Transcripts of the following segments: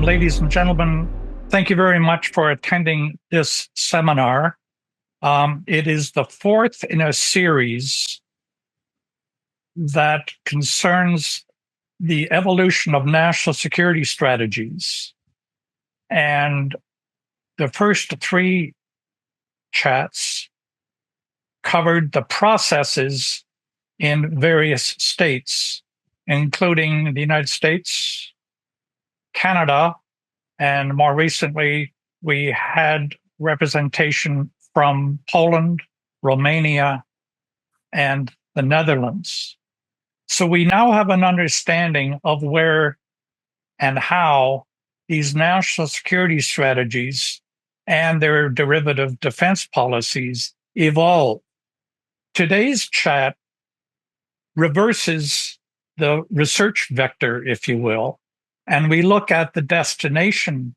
ladies and gentlemen, thank you very much for attending this seminar. It is the fourth in a series that concerns the evolution of national security strategies. And the first three chats covered the processes in various states, including the United States, Canada, and more recently, we had representation from Poland, Romania, and the Netherlands. So we now have an understanding of where and how these national security strategies and their derivative defense policies evolve. Today's chat reverses the research vector, if you will, and we look at the destination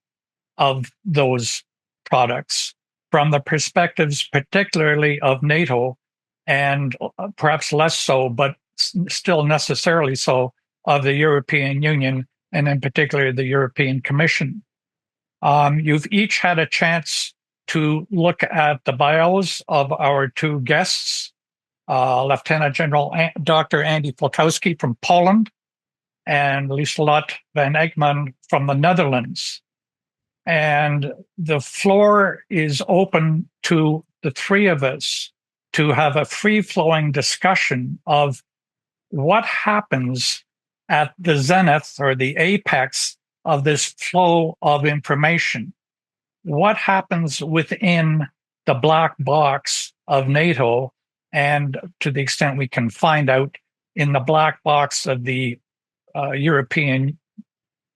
of those products from the perspectives particularly of NATO and perhaps less so, but still necessarily so, of the European Union and in particular the European Commission. You've each had a chance to look at the bios of our two guests, Lieutenant General Dr. Andy Polkowski from Poland and Lieselot van Egmond from the Netherlands. And the floor is open to the three of us to have a free-flowing discussion of what happens at the zenith or the apex of this flow of information. What happens within the black box of NATO, and to the extent we can find out, in the black box of the European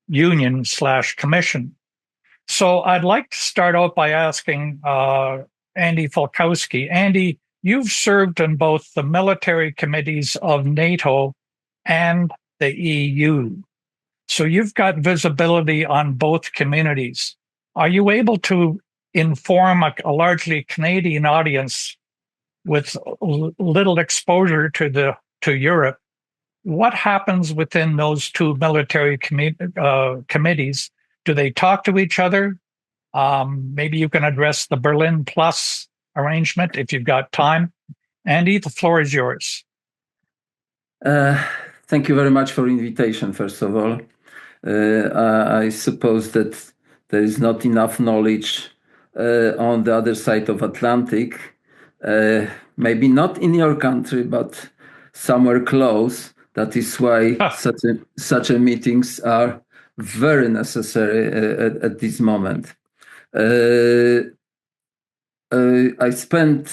Union / Commission. So I'd like to start out by asking Andy Polkowski. Andy, you've served in both the military committees of NATO and the EU. So you've got visibility on both communities. Are you able to inform a largely Canadian audience with little exposure to Europe? What happens within those two military committees? Do they talk to each other? Maybe you can address the Berlin Plus arrangement if you've got time. Andy, the floor is yours. Thank you very much for the invitation, first of all. I suppose that there is not enough knowledge on the other side of Atlantic. Maybe not in your country, but somewhere close. That is why such meetings are very necessary at this moment. I spent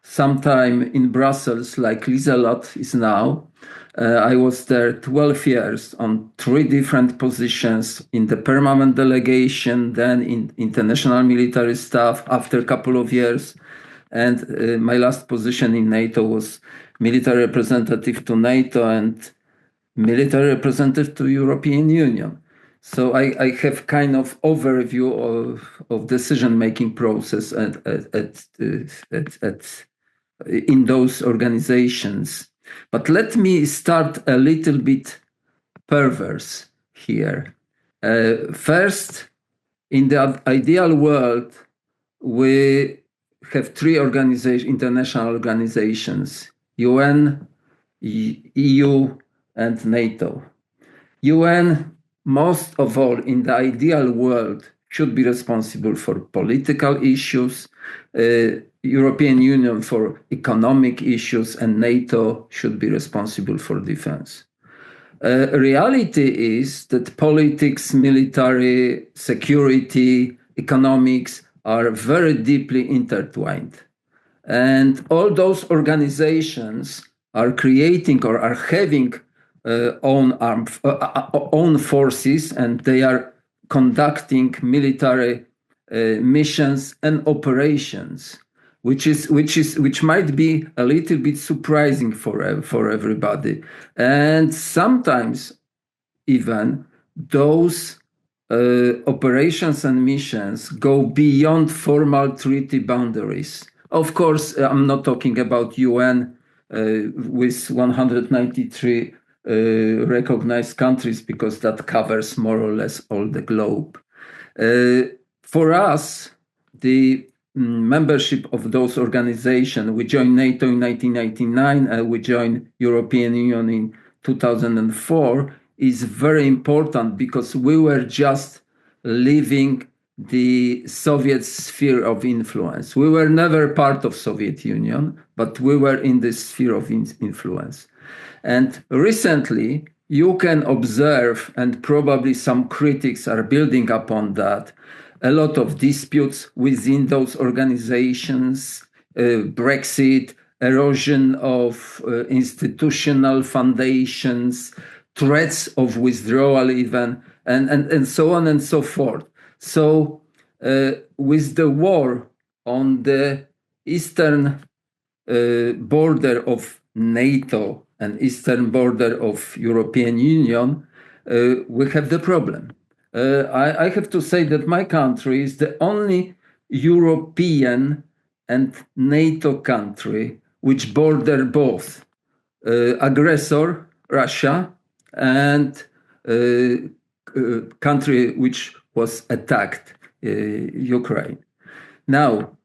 some time in Brussels, like Lieselot is now. I was there 12 years on 3 different positions in the permanent delegation, then in international military staff after a couple of years. And my last position in NATO was military representative to NATO and military representative to European Union. So I have kind of overview of decision-making process in those organizations. But let me start a little bit perverse here. First, in the ideal world, we have 3 international organizations: UN, EU, and NATO. UN, most of all, in the ideal world, should be responsible for political issues, European Union for economic issues, and NATO should be responsible for defense. Reality is that politics, military, security, economics are very deeply intertwined. And all those organizations are creating or are having own forces, and they are conducting military missions and operations, which might be a little bit surprising for everybody. And sometimes even those operations and missions go beyond formal treaty boundaries. Of course, I'm not talking about UN with 193 recognized countries, because that covers more or less all the globe. For us, the membership of those organizations, we joined NATO in 1999, and we joined European Union in 2004, is very important, because we were just leaving the Soviet sphere of influence. We were never part of Soviet Union, but we were in this sphere of influence. And recently, you can observe, and probably some critics are building upon that, a lot of disputes within those organizations, Brexit, erosion of institutional foundations, threats of withdrawal even, and so on and so forth. So with the war on the eastern border of NATO and eastern border of European Union, we have the problem. I have to say that my country is the only European and NATO country which border both aggressor, Russia, and country which was attacked, Ukraine. Now,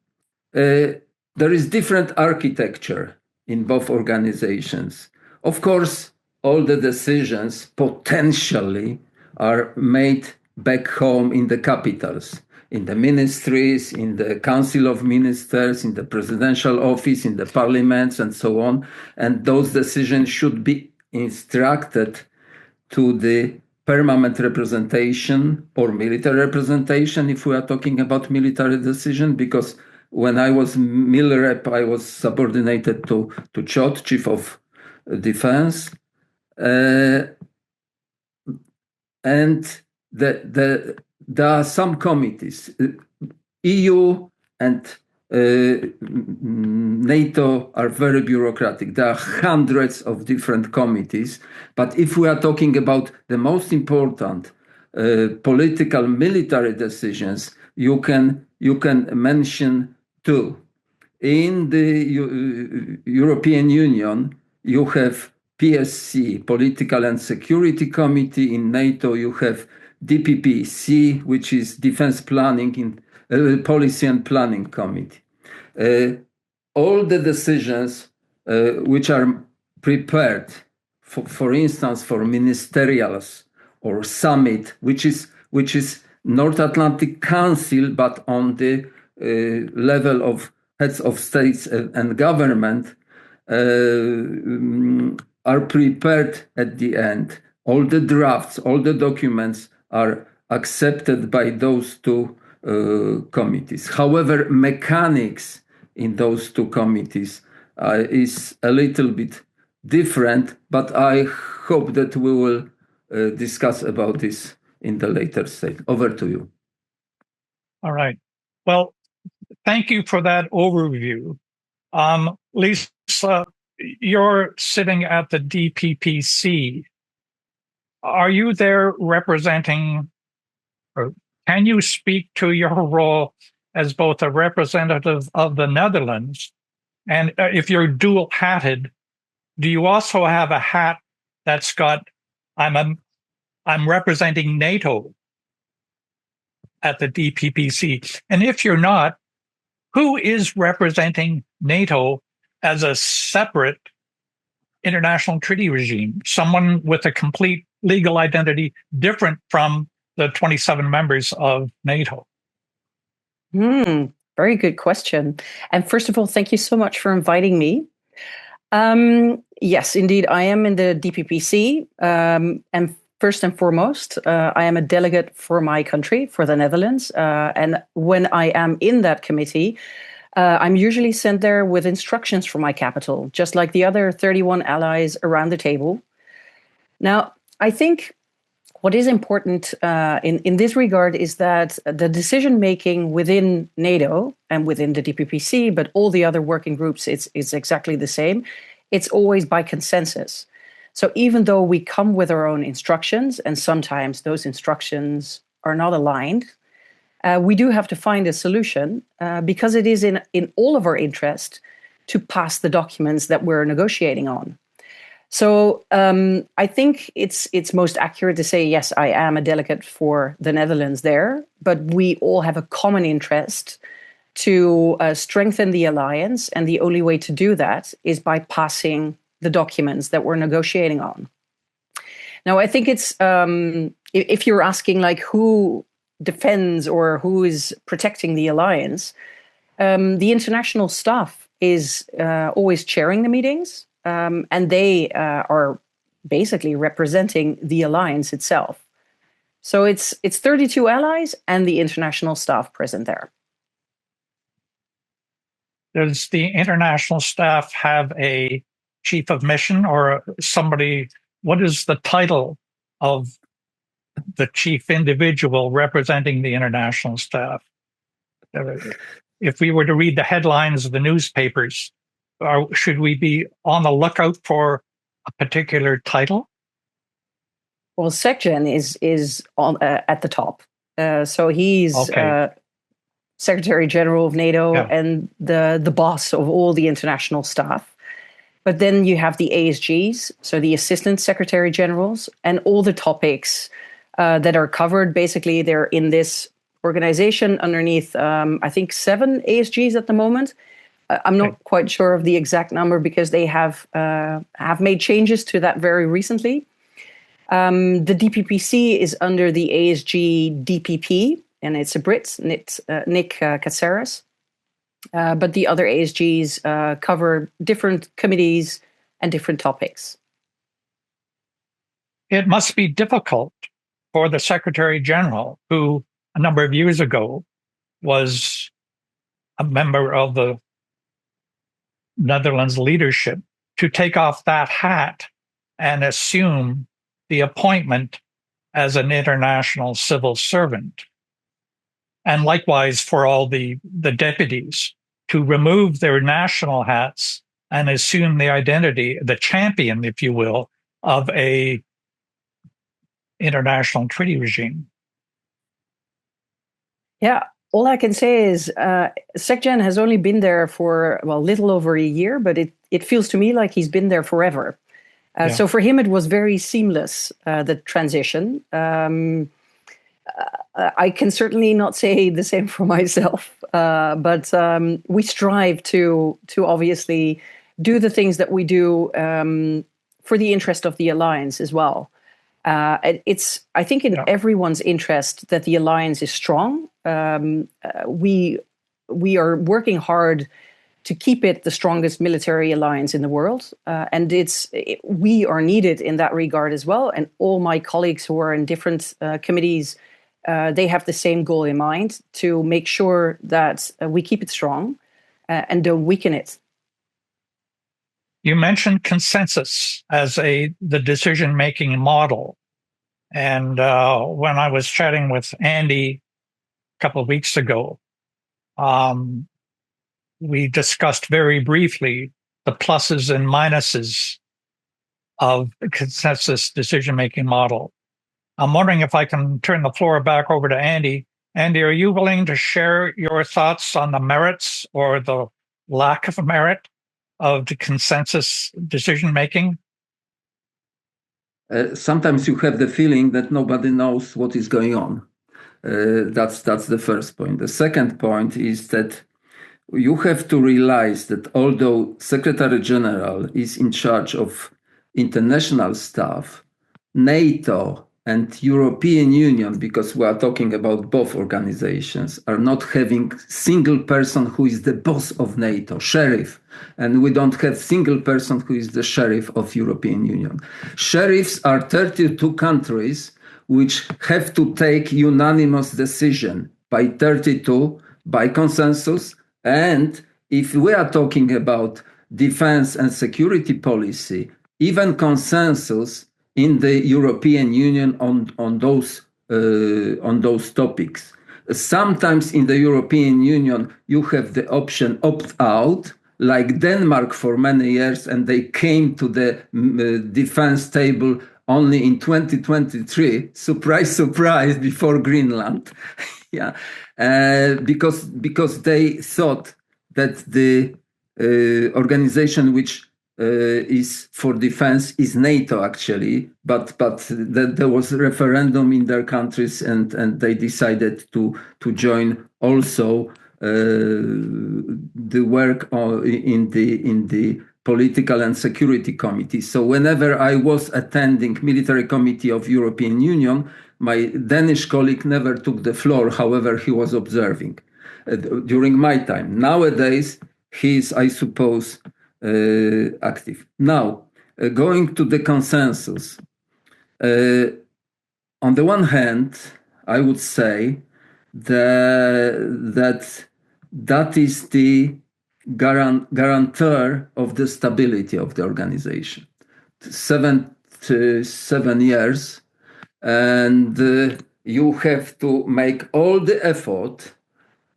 there is different architecture in both organizations. Of course, all the decisions potentially are made back home in the capitals, in the ministries, in the Council of Ministers, in the presidential office, in the parliaments, and so on. And those decisions should be instructed to the permanent representation or military representation, if we are talking about military decision, because when I was mil rep, I was subordinated to CHOT, Chief of Defense. And there are some committees, EU and NATO are very bureaucratic. There are hundreds of different committees. But if we are talking about the most important political military decisions, you can mention two. In the European Union, you have PSC, Political and Security Committee. In NATO, you have DPPC, which is Defense Planning in Policy and Planning Committee. All the decisions which are prepared, for instance, for ministerials or summit, which is North Atlantic Council, but on the level of heads of states and government, are prepared at the end. All the drafts, all the documents are accepted by those two committees. However, mechanics in those two committees is a little bit different, but I hope that we will discuss about this in the later stage. Over to you. All right. Well, thank you for that overview. Lisa, you're sitting at the DPPC. Are you there representing, or can you speak to your role as both a representative of the Netherlands, and if you're dual-hatted, do you also have a hat that's got, I'm representing NATO at the DPPC? And if you're not, who is representing NATO as a separate international treaty regime, someone with a complete legal identity different from the 27 members of NATO? Very good question. And first of all, thank you so much for inviting me. Yes, indeed, I am in the DPPC. And first and foremost, I am a delegate for my country, for the Netherlands. And when I am in that committee, I'm usually sent there with instructions from my capital, just like the other 31 allies around the table. Now, I think what is important in this regard is that the decision-making within NATO and within the DPPC, but all the other working groups, it's exactly the same. It's always by consensus. So even though we come with our own instructions, and sometimes those instructions are not aligned, we do have to find a solution because it is in all of our interest to pass the documents that we're negotiating on. So I think it's most accurate to say, yes, I am a delegate for the Netherlands there, but we all have a common interest to strengthen the alliance. And the only way to do that is by passing the documents that we're negotiating on. Now, I think it's, if you're asking like who defends or who is protecting the alliance, the international staff is always chairing the meetings, and they are basically representing the alliance itself. So it's 32 allies and the international staff present there. Does the international staff have a chief of mission or somebody? What is the title of the chief individual representing the international staff? If we were to read the headlines of the newspapers, should we be on the lookout for a particular title? Well, SecGen is on at the top. So he's Secretary General of NATO and the boss of all the international staff. But then you have the ASGs, so the Assistant Secretary Generals, and all the topics that are covered. Basically, they're in this organization underneath, I think, 7 ASGs at the moment. I'm not quite sure of the exact number because they have made changes to that very recently. The DPPC is under the ASG DPP, and it's a Brit, Nick Katsaris. But the other ASGs cover different committees and different topics. It must be difficult for the Secretary General, who a number of years ago was a member of the Netherlands leadership, to take off that hat and assume the appointment as an international civil servant. And likewise for all the deputies, to remove their national hats and assume the identity, the champion, if you will, of a international treaty regime. Yeah, all I can say is SecGen has only been there for, well, little over a year, but it feels to me like he's been there forever. So for him, it was very seamless, the transition. I can certainly not say the same for myself, but we strive to obviously do the things that we do for the interest of the alliance as well. It's, I think, in everyone's interest that the alliance is strong. We are working hard to keep it the strongest military alliance in the world, and we are needed in that regard as well. And all my colleagues who are in different committees, they have the same goal in mind, to make sure that we keep it strong and don't weaken it. You mentioned consensus as the decision-making model. And when I was chatting with Andy a couple of weeks ago, we discussed very briefly the pluses and minuses of the consensus decision-making model. I'm wondering if I can turn the floor back over to Andy. Andy, are you willing to share your thoughts on the merits or the lack of merit of the consensus decision-making? Sometimes you have the feeling that nobody knows what is going on. That's the first point. The second point is that you have to realize that although Secretary General is in charge of international stuff, NATO and European Union, because we are talking about both organizations, are not having single person who is the boss of NATO, sheriff, and we don't have single person who is the sheriff of European Union. Sheriffs are 32 countries which have to take unanimous decision by 32, by consensus. And if we are talking about defense and security policy, even consensus in the European Union on those topics. Sometimes in the European Union, you have the option opt-out, like Denmark for many years, and they came to the defense table only in 2023. Surprise, surprise, before Greenland. Because they thought that the organization which is for defense is NATO actually, but there was a referendum in their countries, and they decided to join also the work in the political and security committee. So whenever I was attending military committee of European Union, my Danish colleague never took the floor. However, he was observing during my time. Nowadays, he is, I suppose, active. Now, going to the consensus. On the one hand, I would say that is the guarantor of the stability of the organization. 7 years, and you have to make all the effort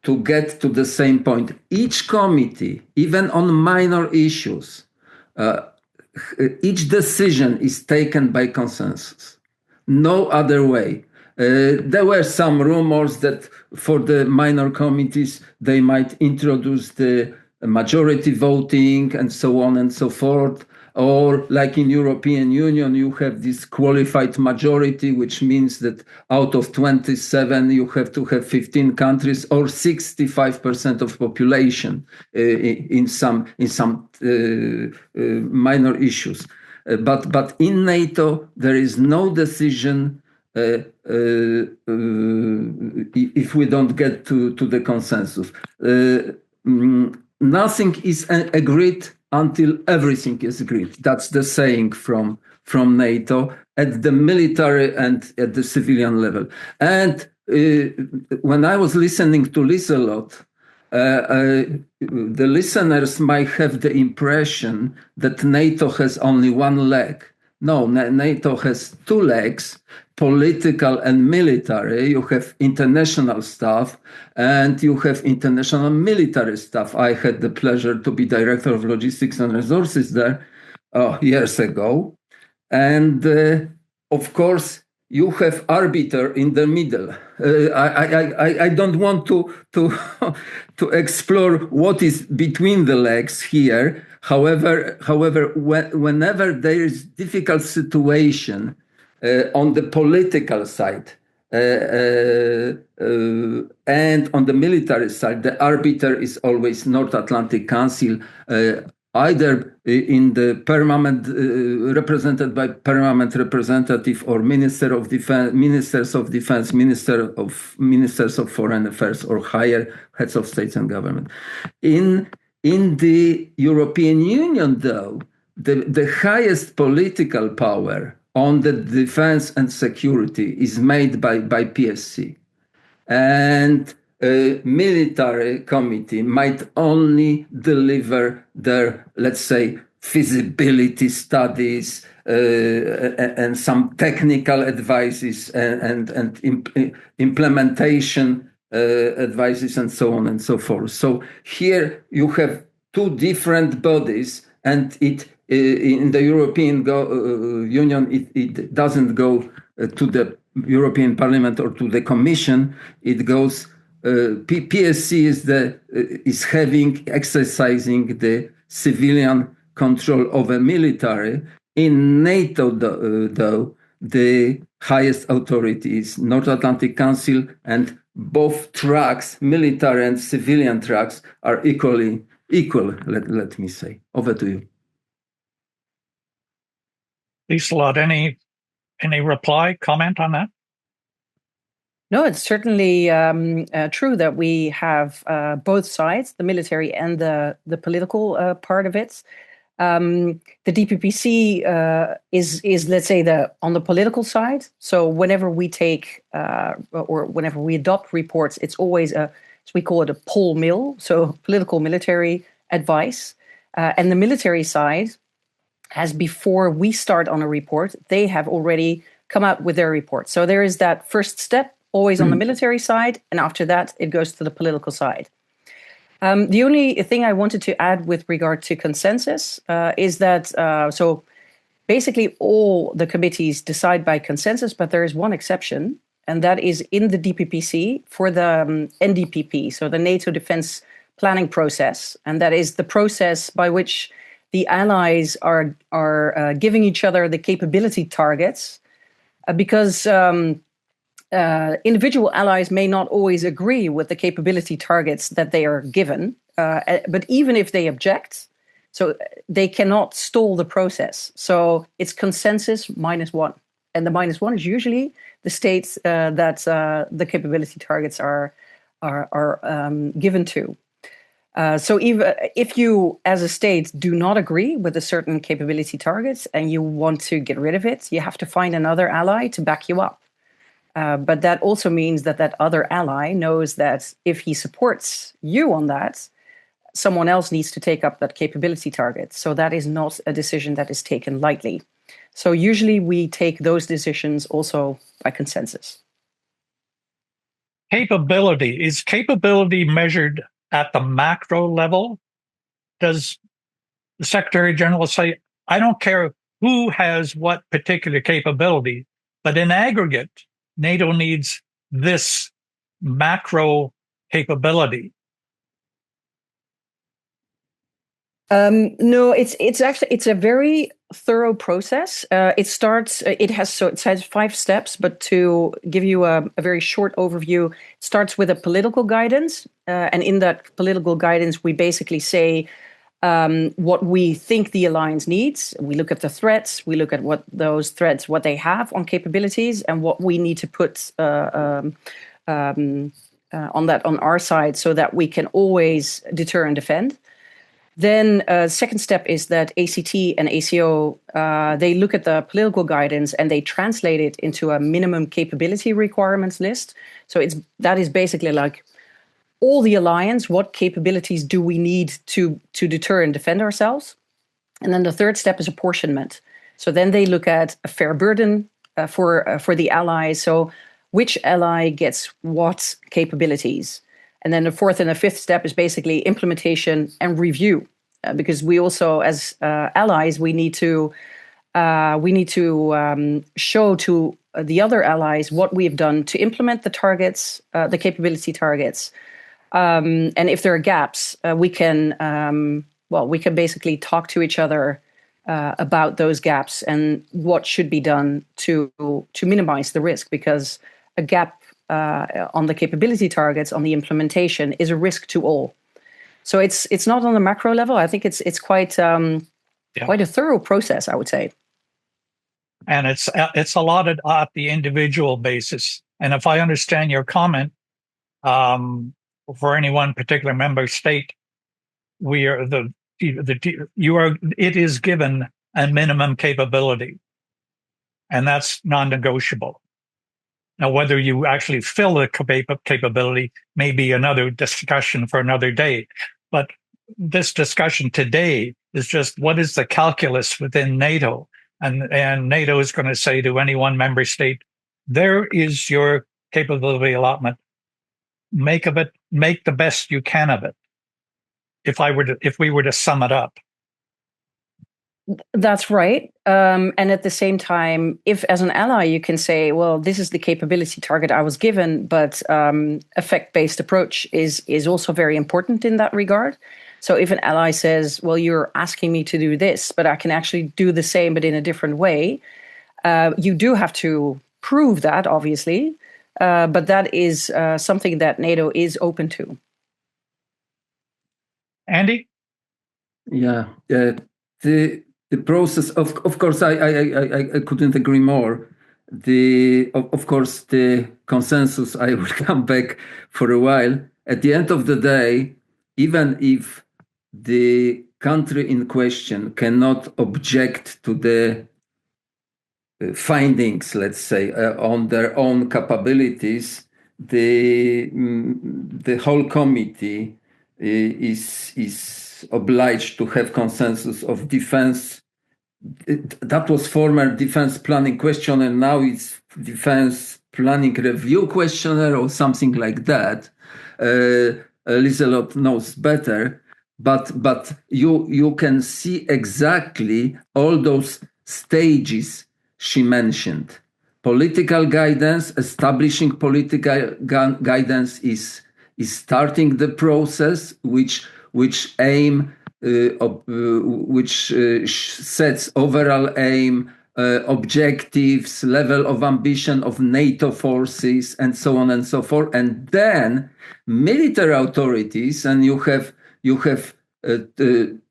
to get to the same point. Each committee, even on minor issues, each decision is taken by consensus. No other way. There were some rumors that for the minor committees, they might introduce the majority voting and so on and so forth. Or like in European Union, you have this qualified majority, which means that out of 27, you have to have 15 countries or 65% of population in some minor issues. But in NATO, there is no decision if we don't get to the consensus. Nothing is agreed until everything is agreed. That's the saying from NATO at the military and at the civilian level. And when I was listening to Liselot, the listeners might have the impression that NATO has only one leg. No, NATO has two legs, political and military. You have international staff and you have international military staff. I had the pleasure to be director of logistics and resources there years ago. And of course, you have arbiter in the middle. I don't want to explore what is between the legs here. However, whenever there is difficult situation on the political side and on the military side, the arbiter is always North Atlantic Council, either in the permanent represented by permanent representative or ministers of defense, ministers of foreign affairs, or higher heads of states and government. In the European Union, though, the highest political power on the defense and security is made by PSC. And a military committee might only deliver their, let's say, feasibility studies and some technical advices and implementation advices and so on and so forth. So here you have two different bodies, and it in the European Union it doesn't go to the European Parliament or to the Commission. It goes. PSC is exercising the civilian control of a military. In NATO, though, the highest authority is North Atlantic Council, and both tracks, military and civilian tracks, are equal. Let me say. Over to you. Liselot, any reply, comment on that? No, it's certainly true that we have both sides, the military and the political part of it. The DPPC is, let's say, on the political side. So whenever we take or whenever we adopt reports, it's always as we call it, a pol mil, so political military advice. And the military side has, before we start on a report, they have already come out with their report. So there is that first step, always on the military side, and after that, it goes to the political side. The only thing I wanted to add with regard to consensus is that, so basically all the committees decide by consensus, but there is one exception, and that is in the DPPC for the NDPP, so the NATO Defense Planning Process. And that is the process by which the allies are giving each other the capability targets because individual allies may not always agree with the capability targets that they are given. But even if they object, so they cannot stall the process. So it's consensus -1. And the -1 is usually the states that the capability targets are given to. So even if you, as a state, do not agree with a certain capability targets and you want to get rid of it, you have to find another ally to back you up. But that also means that that other ally knows that if he supports you on that, someone else needs to take up that capability target. So that is not a decision that is taken lightly. So usually we take those decisions also by consensus. Capability. Is capability measured at the macro level? Does the Secretary General say, I don't care who has what particular capability, but in aggregate, NATO needs this macro capability? No, it's a very thorough process. It has 5 steps, but to give you a very short overview, it starts with a political guidance. And in that political guidance, we basically say what we think the alliance needs. We look at the threats, we look at what those threats, what they have on capabilities, and what we need to put on our side so that we can always deter and defend. Then second step is that ACT and ACO, they look at the political guidance and they translate it into a minimum capability requirements list. So that is basically like all the alliance, what capabilities do we need to deter and defend ourselves? And then the third step is apportionment. So then they look at a fair burden for the allies. So which ally gets what capabilities? And then the fourth and the fifth step is basically implementation and review, because we also, as allies, we need to show to the other allies what we have done to implement the targets, the capability targets, and if there are gaps, we can basically talk to each other about those gaps and what should be done to minimize the risk, because a gap on the capability targets, on the implementation, is a risk to all. So it's not on the macro level. I think it's quite a thorough process, I would say. And it's allotted at the individual basis. And if I understand your comment, for any one particular member state, it is given a minimum capability, and that's non-negotiable. Now, whether you actually fill the capability may be another discussion for another day. But this discussion today is just what is the calculus within NATO? And NATO is going to say to any one member state, there is your capability allotment. Make the best you can of it. If we were to sum it up. That's right. And at the same time, if as an ally you can say, well, this is the capability target I was given, but effect-based approach is also very important in that regard. So if an ally says, well, you're asking me to do this, but I can actually do the same, but in a different way, you do have to prove that, obviously. But that is something that NATO is open to. Andy? Yeah. The process, of course, I couldn't agree more. Of course, the consensus, I will come back for a while. At the end of the day, even if the country in question cannot object to the findings, let's say, on their own capabilities, the whole committee is obliged to have consensus of defense. That was former defense planning question, and now it's defense planning review questionnaire or something like that. Liselot knows better, but you can see exactly all those stages she mentioned. Political guidance, establishing political guidance is starting the process, which aim sets overall aim, objectives, level of ambition of NATO forces, and so on and so forth. And then military authorities, and you have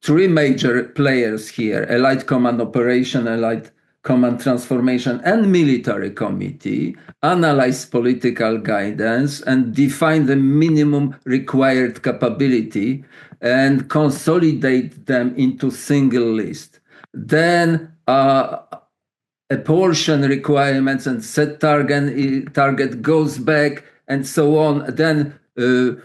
three major players here: Allied Command Operation, Allied Command Transformation, and Military Committee, analyze political guidance and define the minimum required capability and consolidate them into single list. Then apportion requirements and set target goes back and so on. Then we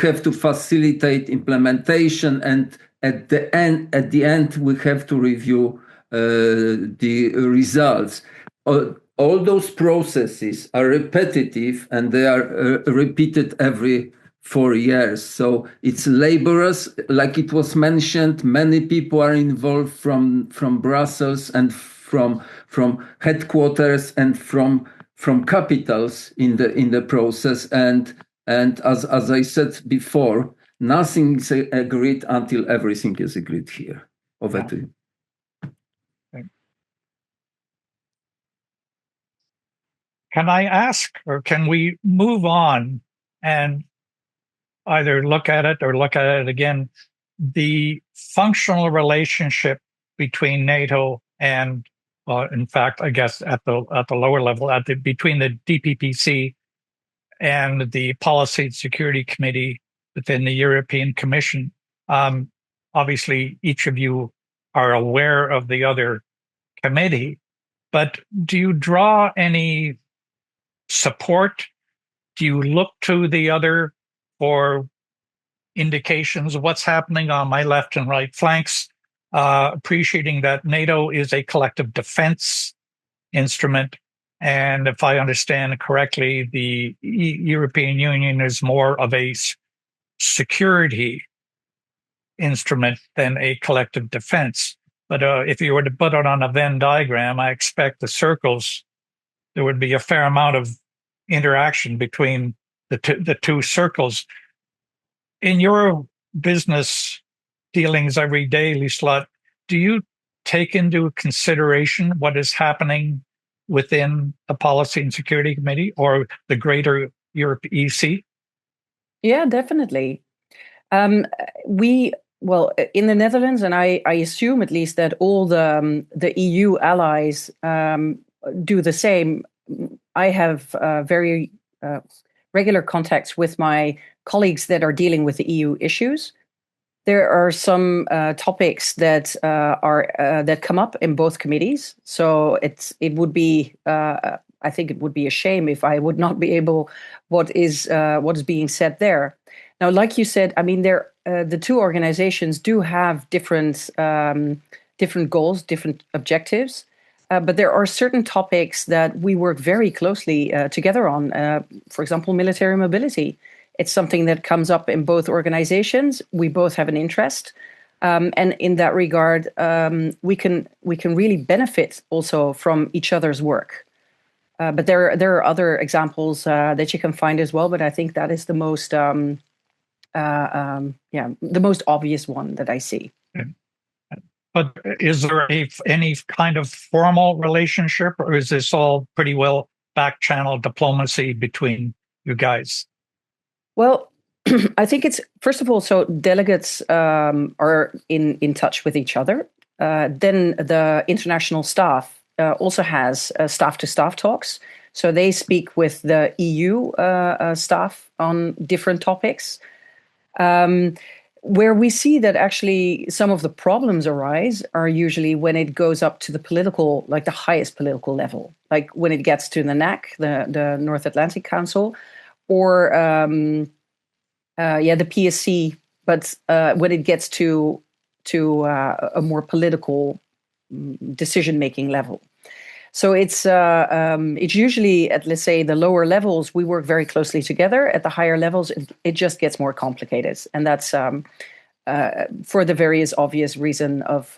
have to facilitate implementation, and at the end we have to review the results. All those processes are repetitive, and they are repeated every 4 years. So it's laborious, like it was mentioned. Many people are involved from Brussels and from headquarters and from capitals in the process. And as I said before, nothing is agreed until everything is agreed here. Over to you. Can I ask, or can we move on and either look at it or look at it again, the functional relationship between NATO and, in fact, I guess at the lower level, between the DPPC and the Policy and Security Committee within the European Commission? Obviously, each of you are aware of the other committee, but do you draw any support? Do you look to the other for indications of what's happening on my left and right flanks, appreciating that NATO is a collective defense instrument? And if I understand correctly, the European Union is more of a security instrument than a collective defense. But if you were to put it on a Venn diagram, I expect the circles, there would be a fair amount of interaction between the two circles. In your business dealings every day, Liselott, do you take into consideration what is happening within the Policy and Security Committee or the greater Europe EC? Yeah, definitely. Well, in the Netherlands, and I assume at least that all the EU allies do the same. I have very regular contacts with my colleagues that are dealing with the EU issues. There are some topics that that come up in both committees. So it would be I think it would be a shame if I would not be able what is being said there. Now, like you said, I mean, the two organizations do have different goals, different objectives. But there are certain topics that we work very closely together on. For example, military mobility. It's something that comes up in both organizations. We both have an interest. And in that regard, we can really benefit also from each other's work. But there are other examples that you can find as well. But I think that is the most the most obvious one that I see. But is there any kind of formal relationship, or is this all pretty well back channel diplomacy between you guys? Well, I think it's, first of all, so delegates are in touch with each other. Then the international staff also has staff-to-staff talks. So they speak with the EU staff on different topics. Where we see that actually some of the problems arise are usually when it goes up to the political, like the highest political level, like when it gets to the NAC, the North Atlantic Council, or the PSC. But when it gets to a more political decision-making level. So it's usually at, let's say, the lower levels, we work very closely together. At the higher levels, it just gets more complicated. And that's for the various obvious reason of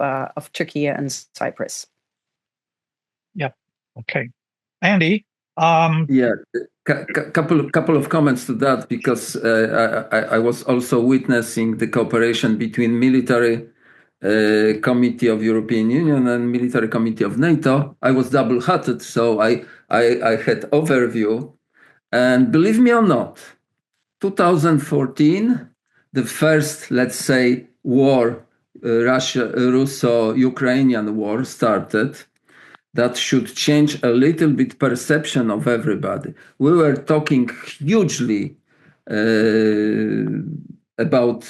Turkey and Cyprus. Yep. Okay. Andy? Yeah. couple of comments to that, because I was also witnessing the cooperation between military committee of European Union and military committee of NATO. I was double-hatted, so I had overview, and believe me or not, 2014, the first, let's say, war, Russo-Ukrainian war started. That should change a little bit perception of everybody. We were talking hugely about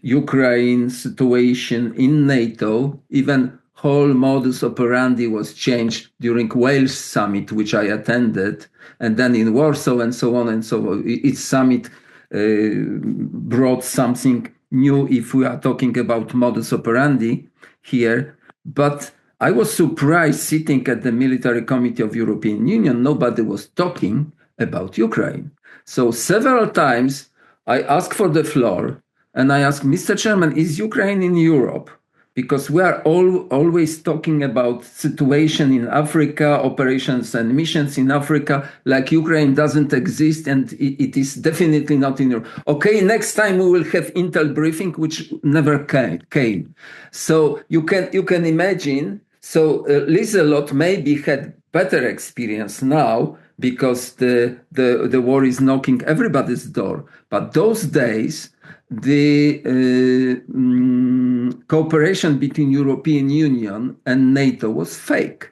Ukraine situation in NATO. Even whole modus operandi was changed during Wales summit, which I attended, and then in Warsaw, and so on and so on. Each summit brought something new if we are talking about modus operandi here. But I was surprised, sitting at the Military Committee of European Union, nobody was talking about Ukraine. So several times I asked for the floor, and I asked, Mr. Chairman, is Ukraine in Europe? Because we are always talking about situation in Africa, operations and missions in Africa, like Ukraine doesn't exist, and it is definitely not in Europe. Okay, next time we will have Intel briefing, which never came. So you can imagine. So Liselot maybe had better experience now, because the war is knocking everybody's door. But those days, the cooperation between European Union and NATO was fake.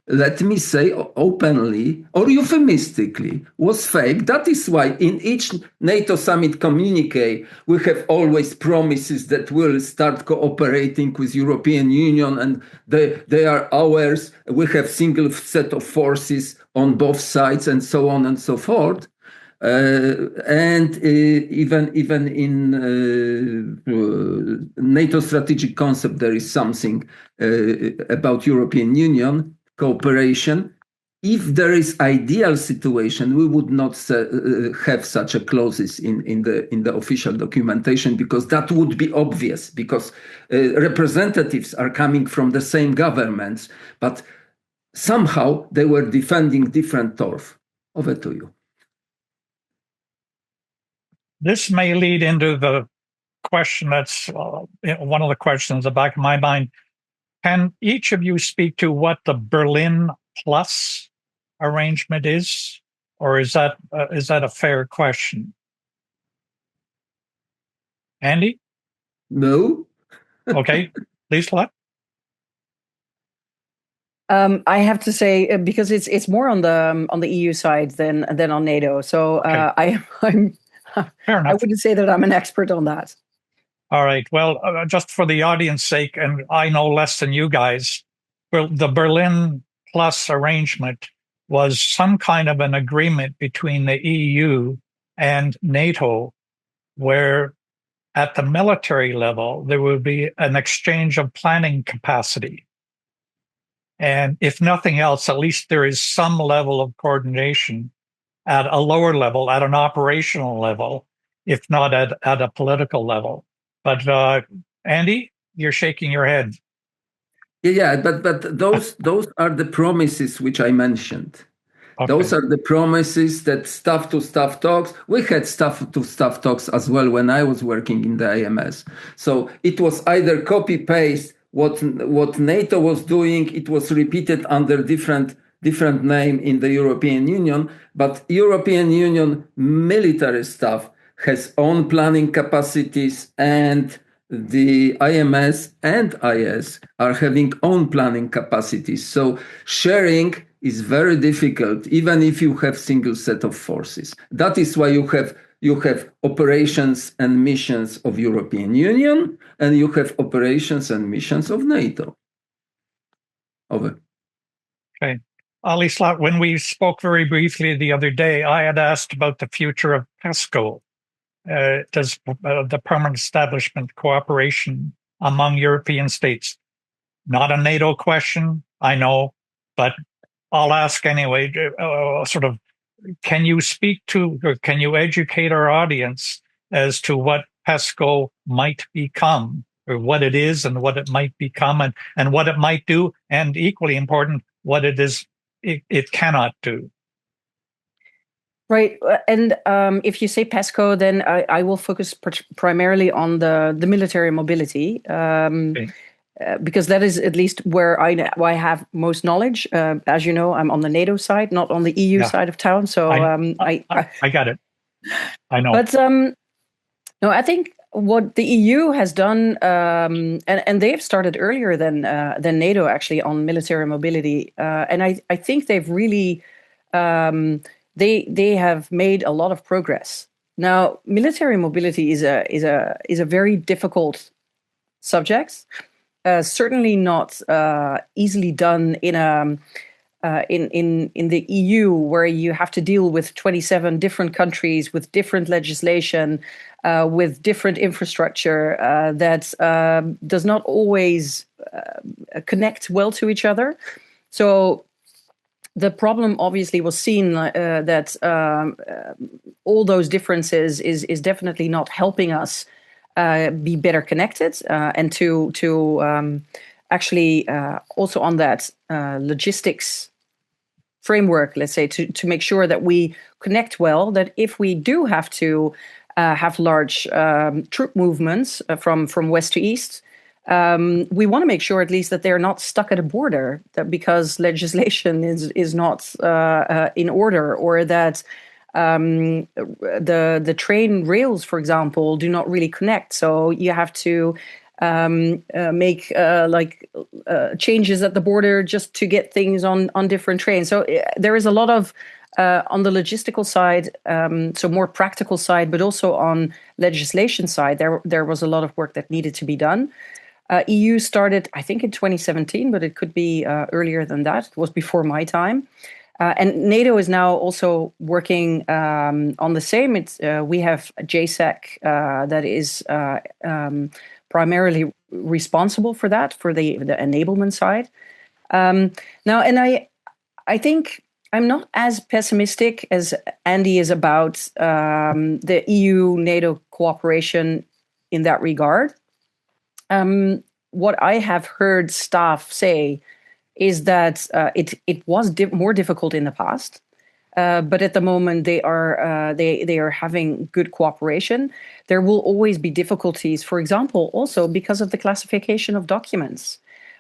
Let me say openly or euphemistically, was fake. That is why in each NATO summit communique, we have always promises that we'll start cooperating with European Union, and they are ours. We have single set of forces on both sides, and so on and so forth. And even in NATO strategic concept, there is something about European Union cooperation. If there is ideal situation, we would not have such a clauses in the official documentation, because that would be obvious, because representatives are coming from the same governments, but somehow they were defending different turf. Over to you. This may lead into the question that's one of the questions in the back of my mind. Can each of you speak to what the Berlin Plus arrangement is, or is that a fair question? Andy? No. Okay, Lisa? I have to say, because it's more on the EU side than on NATO. So okay. I'm Fair enough. I wouldn't say that I'm an expert on that. All right. Well, just for the audience sake, and I know less than you guys, well, the Berlin Plus arrangement was some kind of an agreement between the EU and NATO, where at the military level, there would be an exchange of planning capacity. And if nothing else, at least there is some level of coordination at a lower level, at an operational level, if not at a political level. But Andy, you're shaking your head. Yeah, but those are the promises which I mentioned. Okay. Those are the promises that staff-to-staff talks. We had staff-to-staff talks as well when I was working in the IMS. So it was either copy-paste what NATO was doing. It was repeated under different name in the European Union, but European Union military staff has own planning capacities, and the IMS and IS are having own planning capacities. So sharing is very difficult, even if you have single set of forces. That is why you have operations and missions of European Union, and you have operations and missions of NATO. Over. Okay. Ali Slot, when we spoke very briefly the other day, I had asked about the future of PESCO. Does the permanent establishment cooperation among European states? Not a NATO question, I know, but I'll ask anyway. Sort of, can you speak to, or can you educate our audience as to what PESCO might become, or what it is and what it might become, and what it might do, and equally important, what it is it cannot do? Right. And if you say PESCO, then I will focus primarily on the military mobility, Okay. because that is at least where I have most knowledge. As you know, I'm on the NATO side, not on the EU Yeah. side of town. So I got it. I know. But no, I think what the EU has done, and they've started earlier than NATO actually on military mobility, and I think they've really they have made a lot of progress. Now, military mobility is a very difficult subject. Certainly not easily done in the EU, where you have to deal with 27 different countries with different legislation, with different infrastructure that does not always connect well to each other. So the problem obviously was seen that all those differences is definitely not helping us be better connected, and to actually also on that logistics framework, let's say, to make sure that we connect well, that if we do have to have large troop movements from west to east, we want to make sure at least that they're not stuck at a border, that because legislation is not in order, or that the train rails, for example, do not really connect. So you have to make changes at the border just to get things on different trains. So there is a lot of on the logistical side, so more practical side, but also on legislation side, there was a lot of work that needed to be done. EU started, I think, in 2017, but it could be earlier than that. It was before my time. And NATO is now also working on the same. We have JSEC that is primarily responsible for that, for the enablement side. Now, and I think I'm not as pessimistic as Andy is about the EU-NATO cooperation in that regard. What I have heard staff say is that it was more difficult in the past, but at the moment they are having good cooperation. There will always be difficulties, for example, also because of the classification of documents.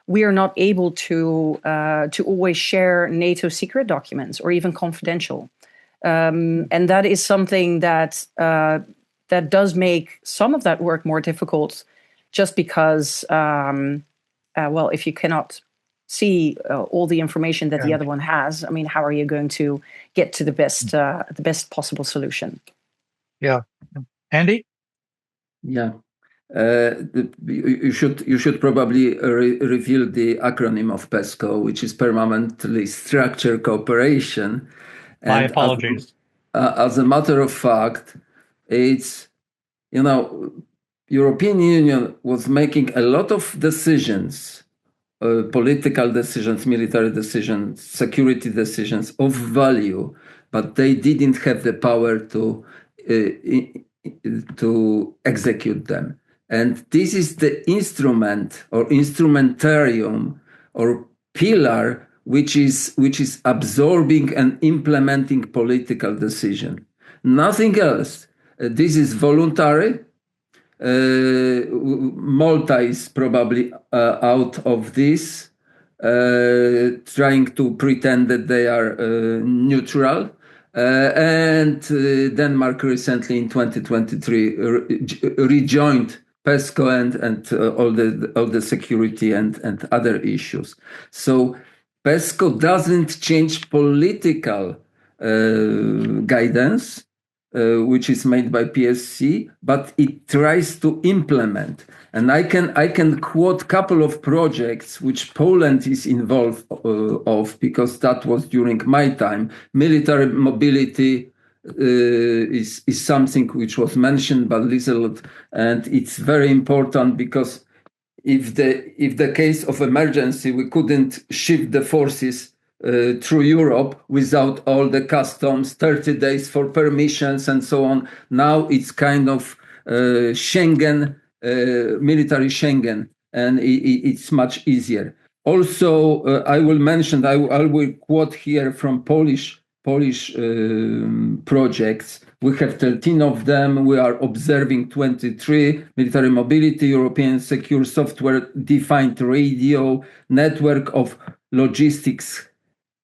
We are not able to always share NATO secret documents or even confidential, and that is something that does make some of that work more difficult. Just because, well, if you cannot see all the information that the other one has, I mean, how are you going to get to the best possible solution? Yeah, Andy. Yeah, you should probably reveal the acronym of PESCO, which is Permanently Structured Cooperation. My apologies. As a matter of fact, it's European Union was making a lot of decisions, political decisions, military decisions, security decisions of value, but they didn't have the power to execute them. And this is the instrument or instrumentarium or pillar which is absorbing and implementing political decision. Nothing else. This is voluntary. Malta is probably out of this, trying to pretend that they are neutral. And Denmark recently in 2023 rejoined PESCO and all the security and other issues. So PESCO doesn't change political guidance, which is made by PSC, but it tries to implement. And I can quote a couple of projects which Poland is involved of, because that was during my time. Military mobility is something which was mentioned by Liselot, and it's very important because if the case of emergency, we couldn't shift the forces through Europe without all the customs, 30 days for permissions and so on. Now it's kind of Schengen, military Schengen, and it's much easier. Also, I will mention, I will quote here from Polish Polish projects. We have 13 of them. We are observing 23: military mobility, European secure software-defined radio, network of logistics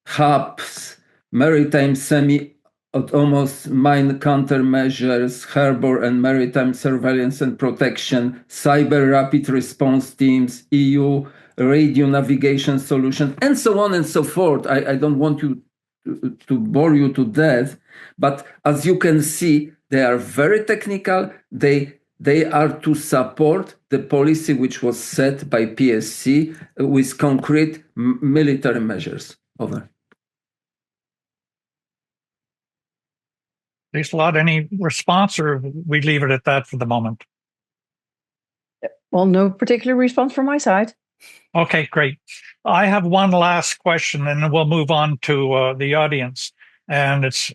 hubs, maritime semi-autonomous mine countermeasures, harbor and maritime surveillance and protection, cyber rapid response teams, EU radio navigation solution, and so on and so forth. I don't want to bore you to death, but as you can see, they are very technical. They are to support the policy which was set by PSC with concrete military measures. Over. Thanks a lot. Any response, or we leave it at that for the moment? Well, no particular response from my side. Okay, great. I have one last question, and then we'll move on to the audience. And it's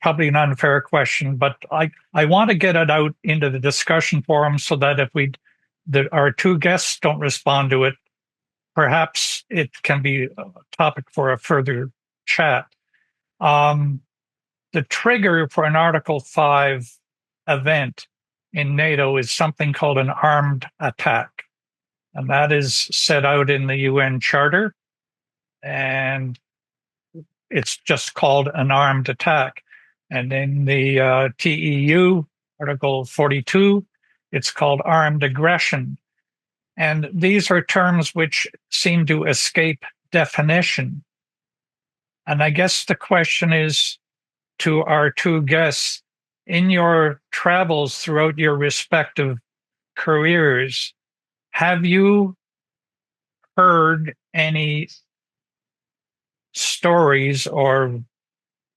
probably an unfair question, but I want to get it out into the discussion forum so that if our two guests don't respond to it, perhaps it can be a topic for a further chat. The trigger for an Article 5 event in NATO is something called an armed attack. And that is set out in the UN Charter. And it's just called an armed attack. And in the TEU, Article 42, it's called armed aggression. And these are terms which seem to escape definition. And I guess the question is to our two guests, in your travels throughout your respective careers, have you heard any stories or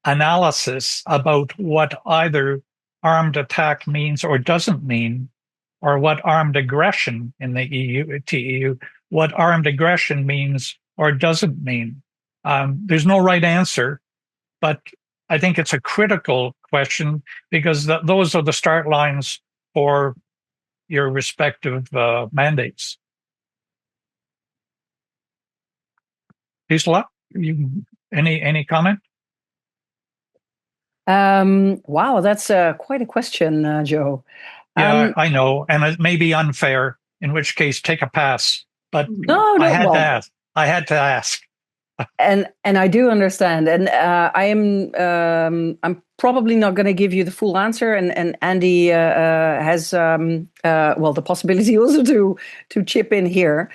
analysis about what either armed attack means or doesn't mean, or what armed aggression in the TEU, what armed aggression means or doesn't mean? There's no right answer, but I think it's a critical question because those are the start lines for your respective mandates. Gisela, any comment? Wow, that's quite a question, Joe. Yeah, I know, and it may be unfair, in which case take a pass. But no, I had to ask. I had to ask. And I do understand, and I'm probably not going to give you the full answer, and Andy has the possibility also to chip in here.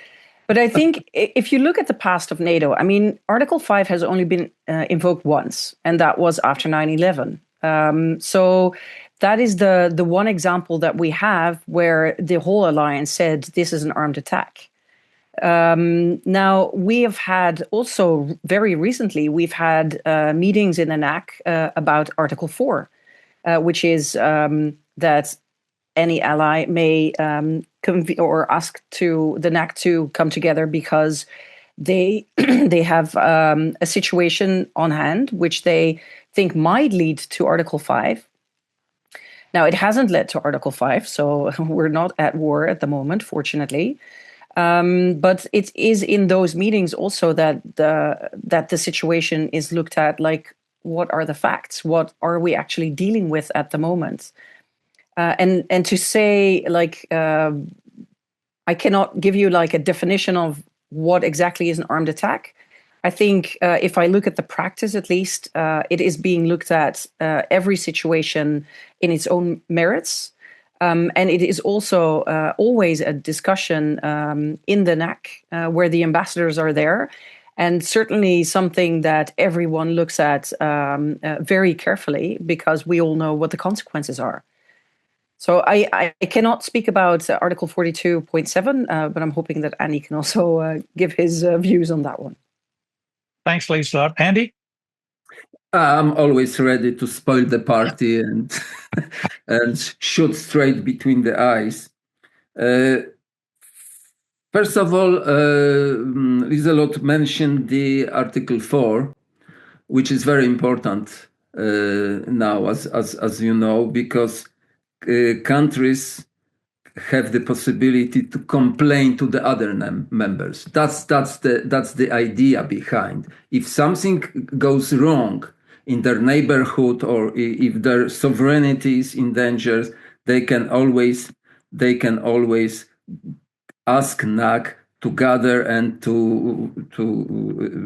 But I think if you look at the past of NATO, I mean, Article 5 has only been invoked once, and that was after 9/11. So that is the one example that we have where the whole alliance said this is an armed attack. Now, we have had also very recently, we've had meetings in the NAC about Article 4, which is that any ally may or ask to the NAC to come together because they they have a situation on hand which they think might lead to Article 5. Now, it hasn't led to Article 5, so we're not at war at the moment, fortunately. But it is in those meetings also that the situation is looked at, like, what are the facts? What are we actually dealing with at the moment? And to say, like, I cannot give you like a definition of what exactly is an armed attack. I think if I look at the practice, at least, it is being looked at every situation in its own merits. And it is also always a discussion in the NAC where the ambassadors are there. And certainly something that everyone looks at very carefully because we all know what the consequences are. So I cannot speak about Article 42.7, but I'm hoping that Andy can also give his views on that one. Thanks, Lisa. Andy? I'm always ready to spoil the party and shoot straight between the eyes. First of all, Lieselot mentioned the Article 4, which is very important now, as you know, because countries have the possibility to complain to the other members. That's the idea behind. If something goes wrong in their neighborhood, or if their sovereignty is in danger, they can always ask NAC to gather and to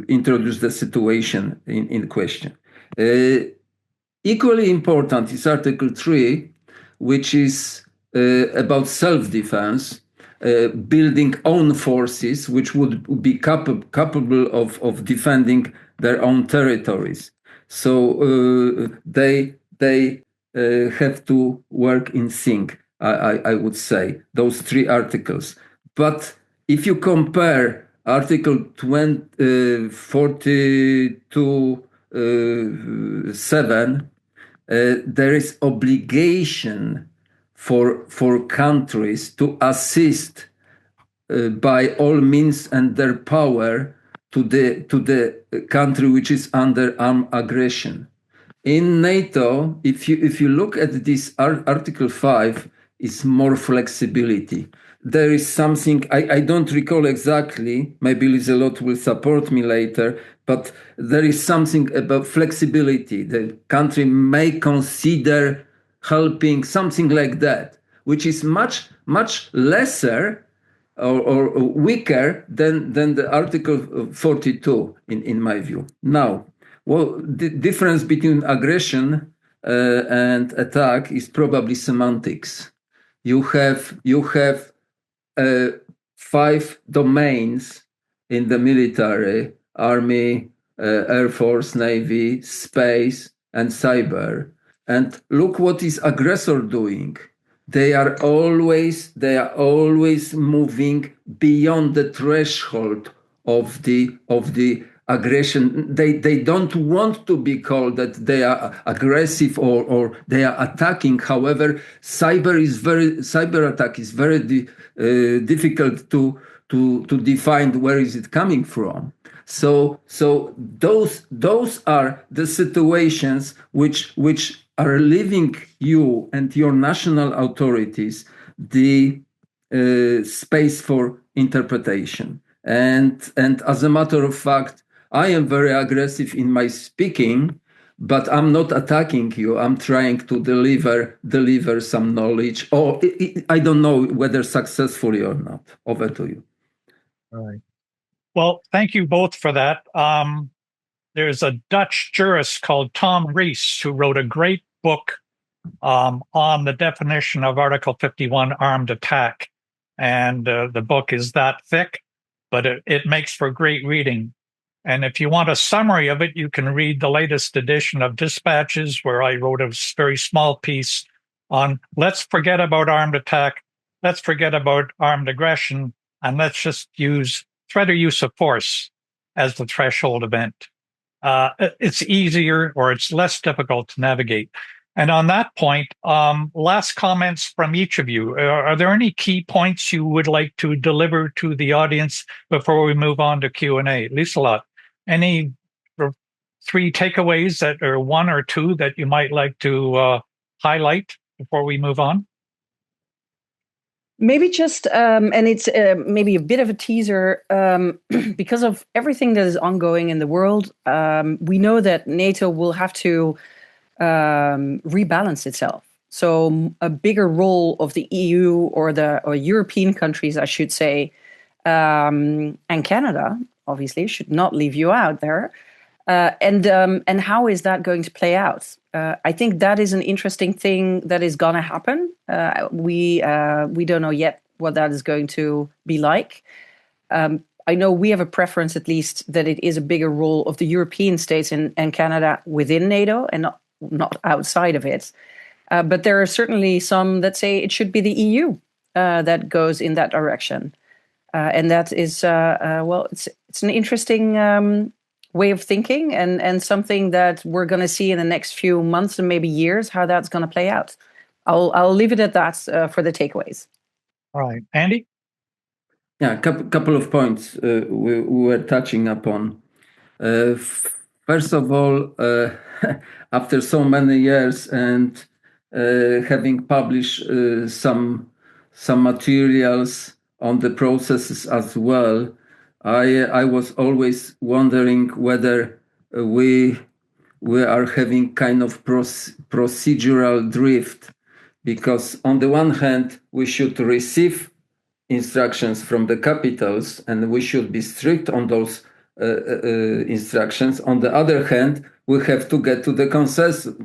introduce the situation in question. Equally important is Article 3, which is about self-defense, building own forces which would be capable of defending their own territories. So they have to work in sync, I would say, those three articles. But if you compare Article 42.7, there is obligation for countries to assist by all means and their power to the country which is under armed aggression. In NATO, if you look at this Article 5, is more flexibility. There is something, I don't recall exactly, maybe Liselot will support me later, but there is something about flexibility. The country may consider helping, something like that, which is much lesser or weaker than the Article 42, in my view. Now, well, the difference between aggression and attack is probably semantics. You have 5 domains in the military: army, air force, navy, space, and cyber. And look what is aggressor doing. They are always moving beyond the threshold of the aggression. They don't want to be called that they are aggressive or they are attacking. However, cyber attack is very difficult to define where is it coming from. So those are the situations which are leaving you and your national authorities the space for interpretation. And as a matter of fact, I am very aggressive in my speaking, but I'm not attacking you. I'm trying to deliver some knowledge, or I don't know whether successfully or not. Over to you. All right. Well, thank you both for that. There's a Dutch jurist called Tom Rees who wrote a great book on the definition of Article 51 armed attack. And the book is that thick, but it makes for great reading. And if you want a summary of it, you can read the latest edition of Dispatches, where I wrote a very small piece on let's forget about armed attack, let's forget about armed aggression, and let's just use threat or use of force as the threshold event. It's easier, or it's less difficult to navigate. And on that point, last comments from each of you. Are there any key points you would like to deliver to the audience before we move on to Q&A? Liselot, any 3 takeaways that, or 1 or 2 that you might like to highlight before we move on? Maybe just, and it's maybe a bit of a teaser, because of everything that is ongoing in the world, we know that NATO will have to rebalance itself. So a bigger role of the EU or European countries, I should say, and Canada, obviously, should not leave you out there. And how is that going to play out? I think that is an interesting thing that is going to happen. We don't know yet what that is going to be like. I know we have a preference, at least, that it is a bigger role of the European states and Canada within NATO and not outside of it. But there are certainly some that say it should be the EU that goes in that direction. And that is, well, it's an interesting way of thinking and something that we're going to see in the next few months and maybe years, how that's going to play out. I'll leave it at that for the takeaways. All right. Andy? Yeah, a couple of points we were touching upon. First of all, after so many years and having published some some materials on the processes as well. I was always wondering whether we are having kind of procedural drift, because on the one hand, we should receive instructions from the capitals and we should be strict on those instructions. On the other hand, we have to get to the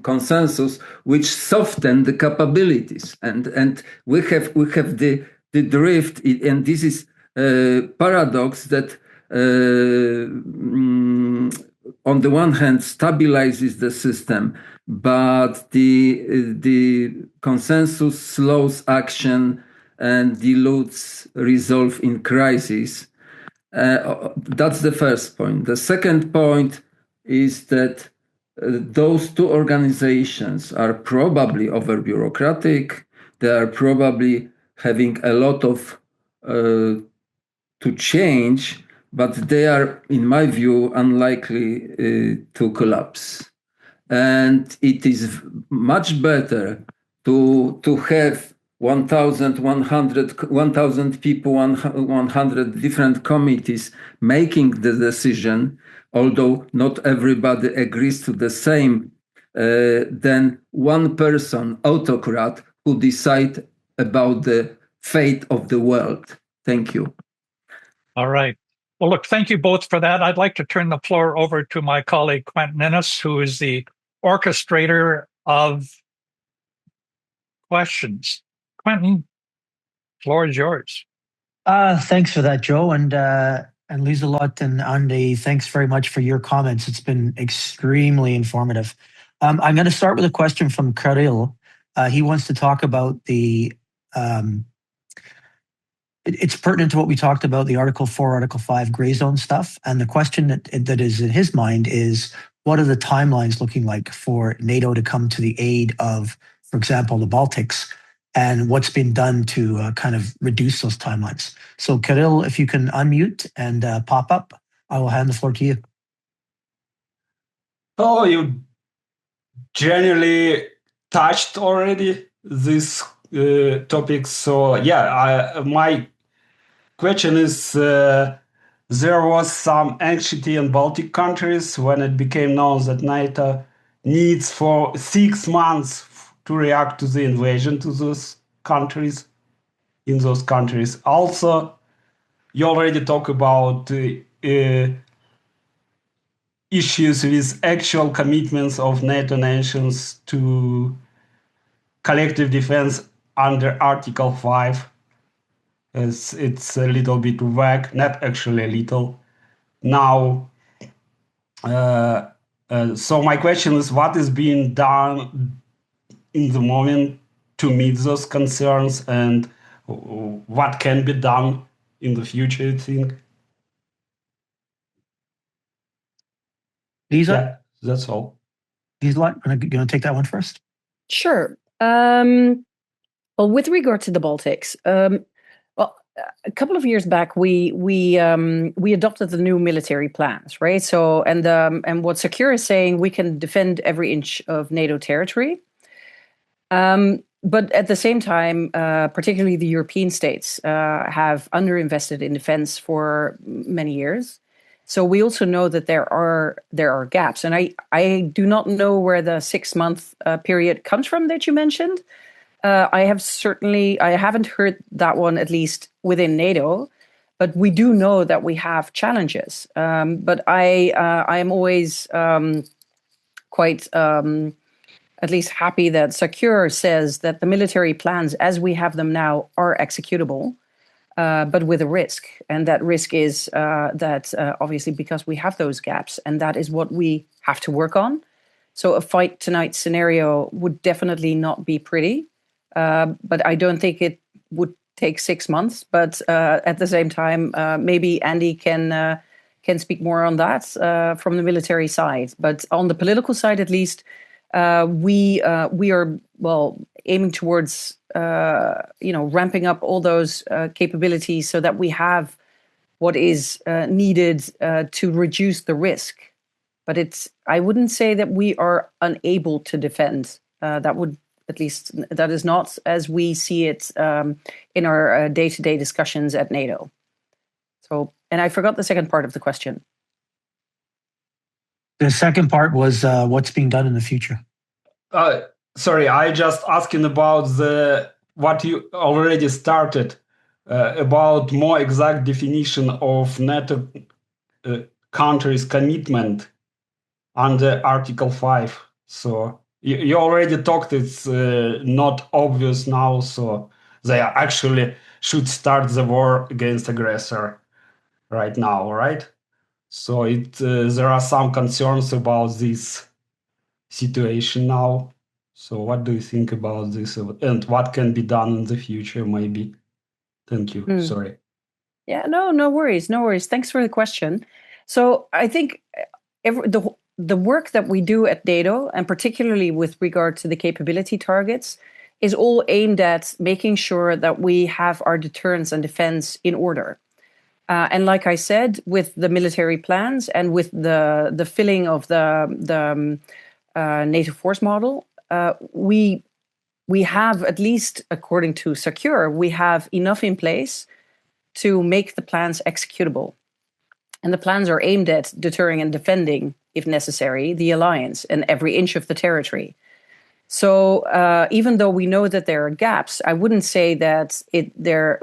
consensus which soften the capabilities, and we have the drift, and this is a paradox that on the one hand stabilizes the system, but the consensus slows action and dilutes resolve in crisis. That's the first point. The second point is that those two organizations are probably over bureaucratic. They are probably having a lot of to change, but they are, in my view, unlikely to collapse. And it is much better to have 1,000 people, 100 different committees making the decision, although not everybody agrees to the same, than one person, autocrat, who decide about the fate of the world. Thank you. All right. Well, look, thank you both for that. I'd like to turn the floor over to my colleague, Quentin Innes, who is the orchestrator of questions. Quentin, floor is yours. Thanks for that, Joe, and Lieselot and Andy, thanks very much for your comments. It's been extremely informative. I'm going to start with a question from Kirill. He wants to talk about the it's pertinent to what we talked about, the Article 4, Article 5 gray zone stuff. And the question that is in his mind is, what are the timelines looking like for NATO to come to the aid of, for example, the Baltics, and what's been done to kind of reduce those timelines? So Kirill, if you can unmute and pop up, I will hand the floor to you. Oh, you generally touched already this topic. So yeah, my question is, there was some anxiety in Baltic countries when it became known that NATO needs for 6 months to react to the invasion to those countries, in those countries. Also, you already talk about issues with actual commitments of NATO nations to collective defense under Article 5. It's a little bit vague, not actually a little. Now, so my question is, what is being done in the moment to meet those concerns, and what can be done in the future, you think? Lisa? Yeah, that's all. Lisa, you want to take that one first? Sure. Well, with regard to the Baltics, well, a couple of years back, we adopted the new military plans, right? So, and what Secure is saying, we can defend every inch of NATO territory. But at the same time, particularly the European states have underinvested in defense for many years. So we also know that there are gaps, and I do not know where the 6-month period comes from that you mentioned. I haven't heard that one, at least within NATO, but we do know that we have challenges. But I am always quite at least happy that Secure says that the military plans as we have them now are executable, but with a risk. And that risk is that obviously because we have those gaps, and that is what we have to work on. So a fight tonight scenario would definitely not be pretty, but I don't think it would take 6 months. But at the same time, maybe Andy can speak more on that from the military side. But on the political side, at least, we are aiming towards ramping up all those capabilities so that we have what is needed to reduce the risk. But I wouldn't say that we are unable to defend. That At least that is not as we see it in our day-to-day discussions at NATO. So, and I forgot the second part of the question. The second part was what's being done in the future. Sorry, I just asking about what you already started about more exact definition of NATO countries' commitment under Article 5. So you already talked, it's not obvious now, so they actually should start the war against aggressor right now, right? So there are some concerns about this situation now. So what do you think about this and what can be done in the future maybe? Thank you. Sorry. Yeah, no worries. Thanks for the question. So I think the work that we do at NATO, and particularly with regard to the capability targets, is all aimed at making sure that we have our deterrence and defense in order. And like I said, with the military plans and with the filling of the NATO force model, we have, at least according to Secure, we have enough in place to make the plans executable. And the plans are aimed at deterring and defending, if necessary, the alliance and every inch of the territory. So even though we know that there are gaps, I wouldn't say that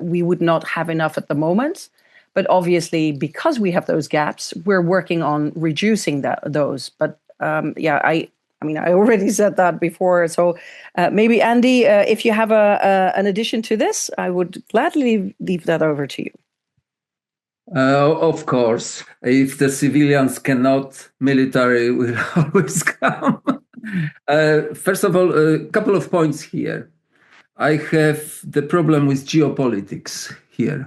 we would not have enough at the moment. But obviously, because we have those gaps, we're working on reducing those. But I already said that before. So maybe, Andy, if you have an addition to this, I would gladly leave that over to you. Of course, if the civilians cannot, military will always come. First of all, a couple of points here. I have the problem with geopolitics here,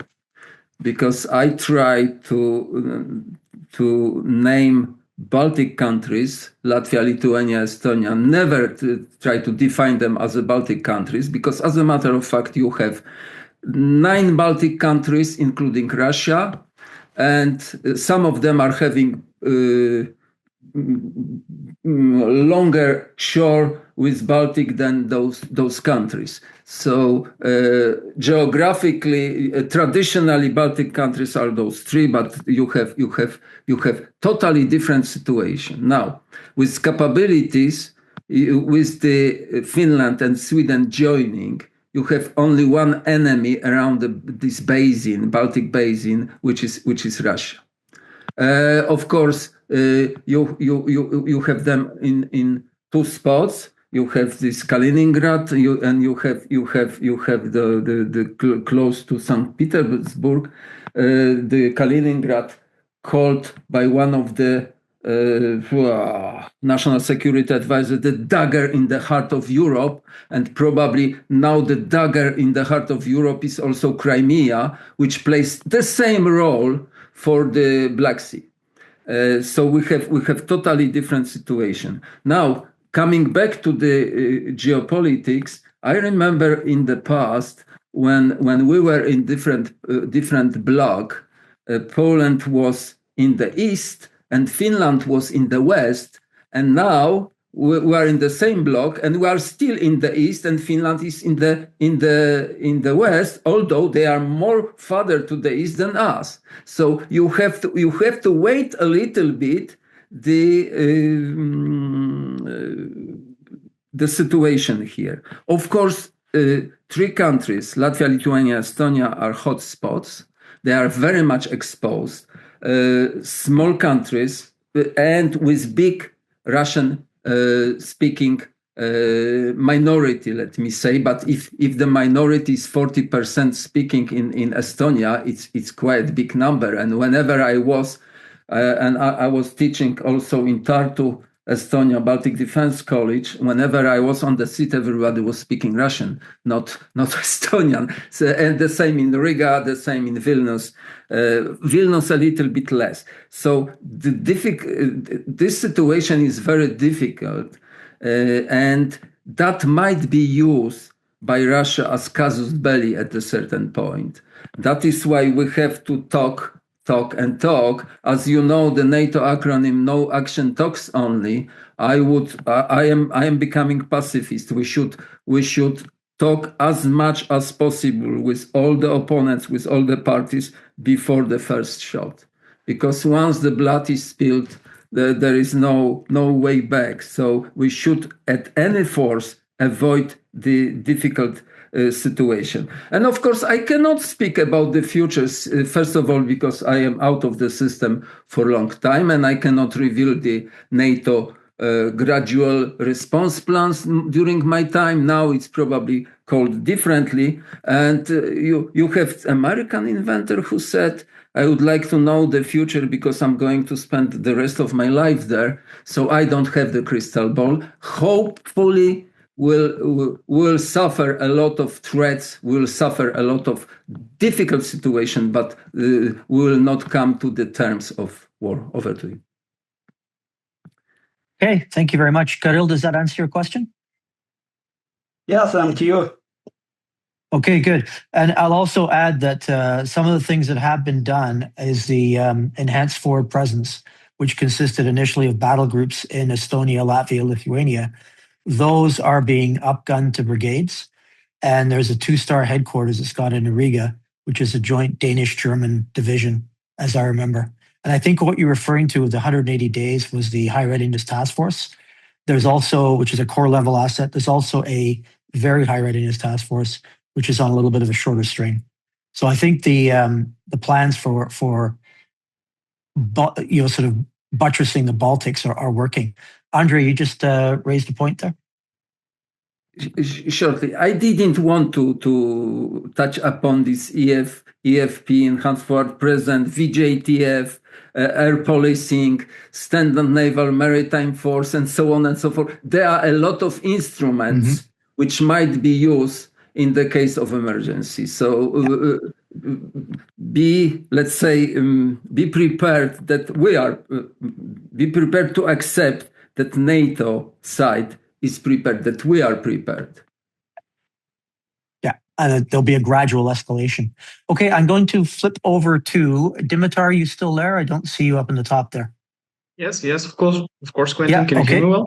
because I try to name Baltic countries, Latvia, Lithuania, Estonia, never to try to define them as the Baltic countries, because as a matter of fact, you have 9 Baltic countries, including Russia, and some of them are having longer shore with Baltic than those countries. So geographically, traditionally, Baltic countries are those 3, but you have totally different situation now with capabilities. With the Finland and Sweden joining, you have only one enemy around this basin, Baltic basin, which is Russia. Of course, you have them in 2 spots. You have this Kaliningrad, and you have the close to St. Petersburg, the Kaliningrad, called by one of the national security advisor, the dagger in the heart of Europe, and probably now the dagger in the heart of Europe is also Crimea, which plays the same role for the Black Sea. So we have totally different situation. Now, coming back to the geopolitics, I remember in the past when we were in different bloc, Poland was in the east and Finland was in the west, and now we are in the same bloc and we are still in the east and Finland is in the west, although they are more farther to the east than us. So you have to wait a little bit the situation here. Of course, 3 countries, Latvia, Lithuania, Estonia, are hot spots. They are very much exposed. Small countries and with big Russian speaking minority, let me say. But if the minority is 40% speaking in Estonia, it's quite a big number. And whenever I was I was teaching also in Tartu, Estonia, Baltic Defense College. Whenever I was on the seat, everybody was speaking Russian, not Estonian. So, and the same in Riga, the same in Vilnius. Vilnius a little bit less. So this situation is very difficult, and that might be used by Russia as casus belli at a certain point. That is why we have to talk talk and talk. As you know, the NATO acronym "No Action Talks Only." I am becoming pacifist. We should talk as much as possible with all the opponents, with all the parties before the first shot, because once the blood is spilled, there is no way back. So we should, at any force, avoid the difficult situation. And of course, I cannot speak about the futures, first of all, because I am out of the system for a long time, and I cannot reveal the NATO gradual response plans during my time. Now it's probably called differently. And you have American inventor who said, I would like to know the future because I'm going to spend the rest of my life there. So I don't have the crystal ball. Hopefully, will suffer a lot of threats, will suffer a lot of difficult situation, but will not come to the terms of war. Over to you. Okay, thank you very much. Kirill, does that answer your question? Yes, thank you. Okay, good. And I'll also add that some of the things that have been done is the enhanced forward presence, which consisted initially of battle groups in Estonia, Latvia, Lithuania. Those are being upgunned to brigades. And there's a 2-star headquarters that's gone into Riga, which is a joint Danish-German division, as I remember. And I think what you're referring to with the 180 days was the High Readiness Task Force. There's also, which is a core level asset, there's also a very high readiness task force, which is on a little bit of a shorter string. So I think the plans for sort of buttressing the Baltics are working. Andre, you just raised a point there. Shortly, I didn't want to touch upon this EFP, enhanced forward present, VJTF, air policing, standard naval maritime force, and so on and so forth. There are a lot of instruments which might be used in the case of emergency. So be prepared that be prepared to accept that NATO side is prepared, that we are prepared. Yeah, and there'll be a gradual escalation. Okay, I'm going to flip over to Dimitar. Are you still there? I don't see you up in the top there. Yes, of course, Quentin. Yeah, can you hear me well?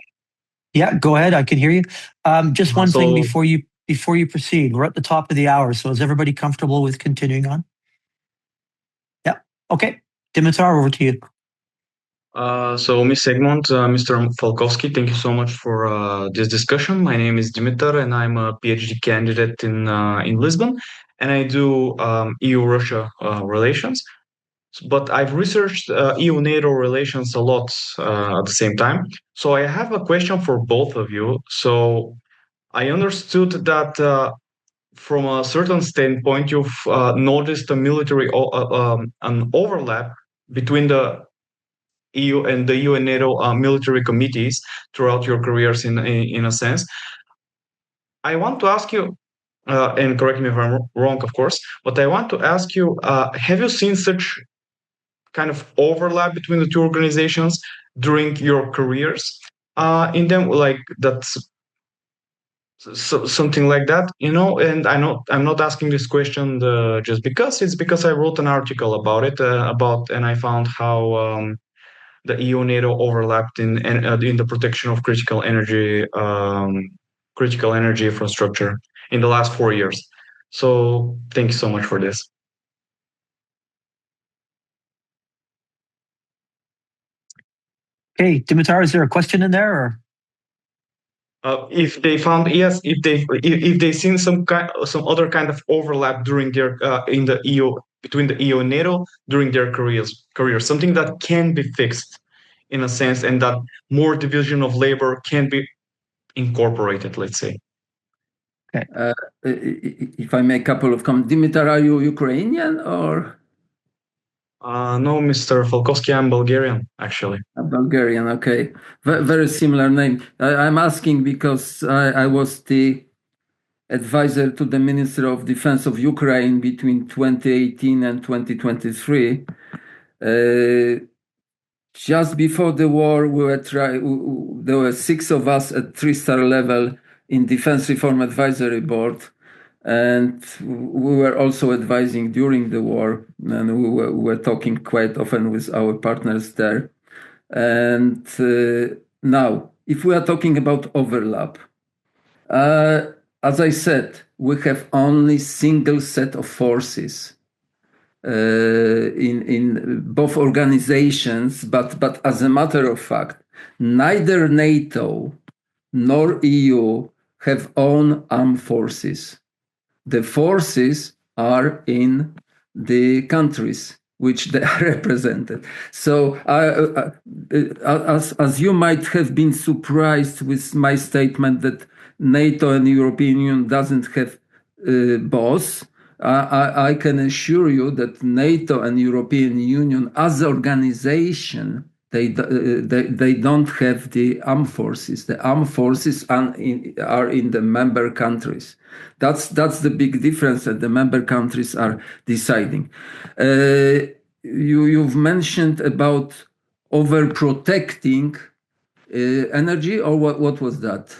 Yeah, go ahead. I can hear you. Just one thing before you proceed. We're at the top of the hour, so is everybody comfortable with continuing on? Yeah. Okay, Dimitar, over to you. So, Ms. Egmont, Mr. Falkowski, thank you so much for this discussion. My name is Dimitar, and I'm a PhD candidate in Lisbon, and I do EU-Russia relations. But I've researched EU-NATO relations a lot at the same time. So I have a question for both of you. So I understood that from a certain standpoint, you've noticed a military an overlap between the EU and the EU and NATO military committees throughout your careers in a sense. I want to ask you, and correct me if I'm wrong, of course, but I want to ask you, have you seen such kind of overlap between the two organizations during your careers in them, like that's something like that, and I'm not asking this question just because it's because I wrote an article about it and I found how the EU NATO overlapped in the protection of critical energy infrastructure in the last 4 years. So thank you so much for this. Okay, Dimitar, is there a question in there? Or? If they found if they seen some other kind of overlap during their in the EU between the EU and NATO during their careers, something that can be fixed in a sense, and that more division of labor can be incorporated, let's say. Okay. If I make a couple of comments, Dimitar, are you Ukrainian or? No, Mr. Falkowski, I'm Bulgarian, actually. Bulgarian, okay. Very similar name. I'm asking because I was the advisor to the Minister of Defense of Ukraine between 2018 and 2023. Just before the war, there were 6 of us at 3-star level in Defense Reform Advisory Board. And we were also advising during the war, and we're talking quite often with our partners there. And now, if we are talking about overlap, as I said, we have only single set of forces in both organizations, but as a matter of fact, neither NATO nor EU have own armed forces. The forces are in the countries which they are represented. So, as you might have been surprised with my statement that NATO and European Union doesn't have boss, I can assure you that NATO and European Union as organization, they don't have the armed forces. The armed forces are in the member countries. That's the big difference that the member countries are deciding. You've mentioned about overprotecting energy, or what was that?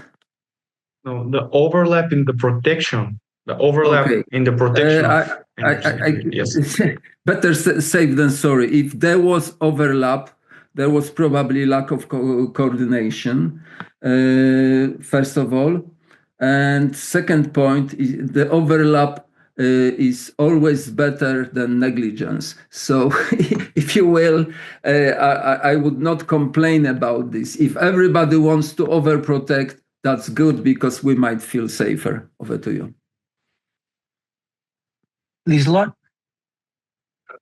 No, the overlap in the protection. The overlap in the protection of energy. Yes. Better safe than sorry. If there was overlap, there was probably lack of coordination, first of all. And second point, the overlap is always better than negligence. So, if you will, I would not complain about this. If everybody wants to overprotect, that's good because we might feel safer. Over to you. Lieselot?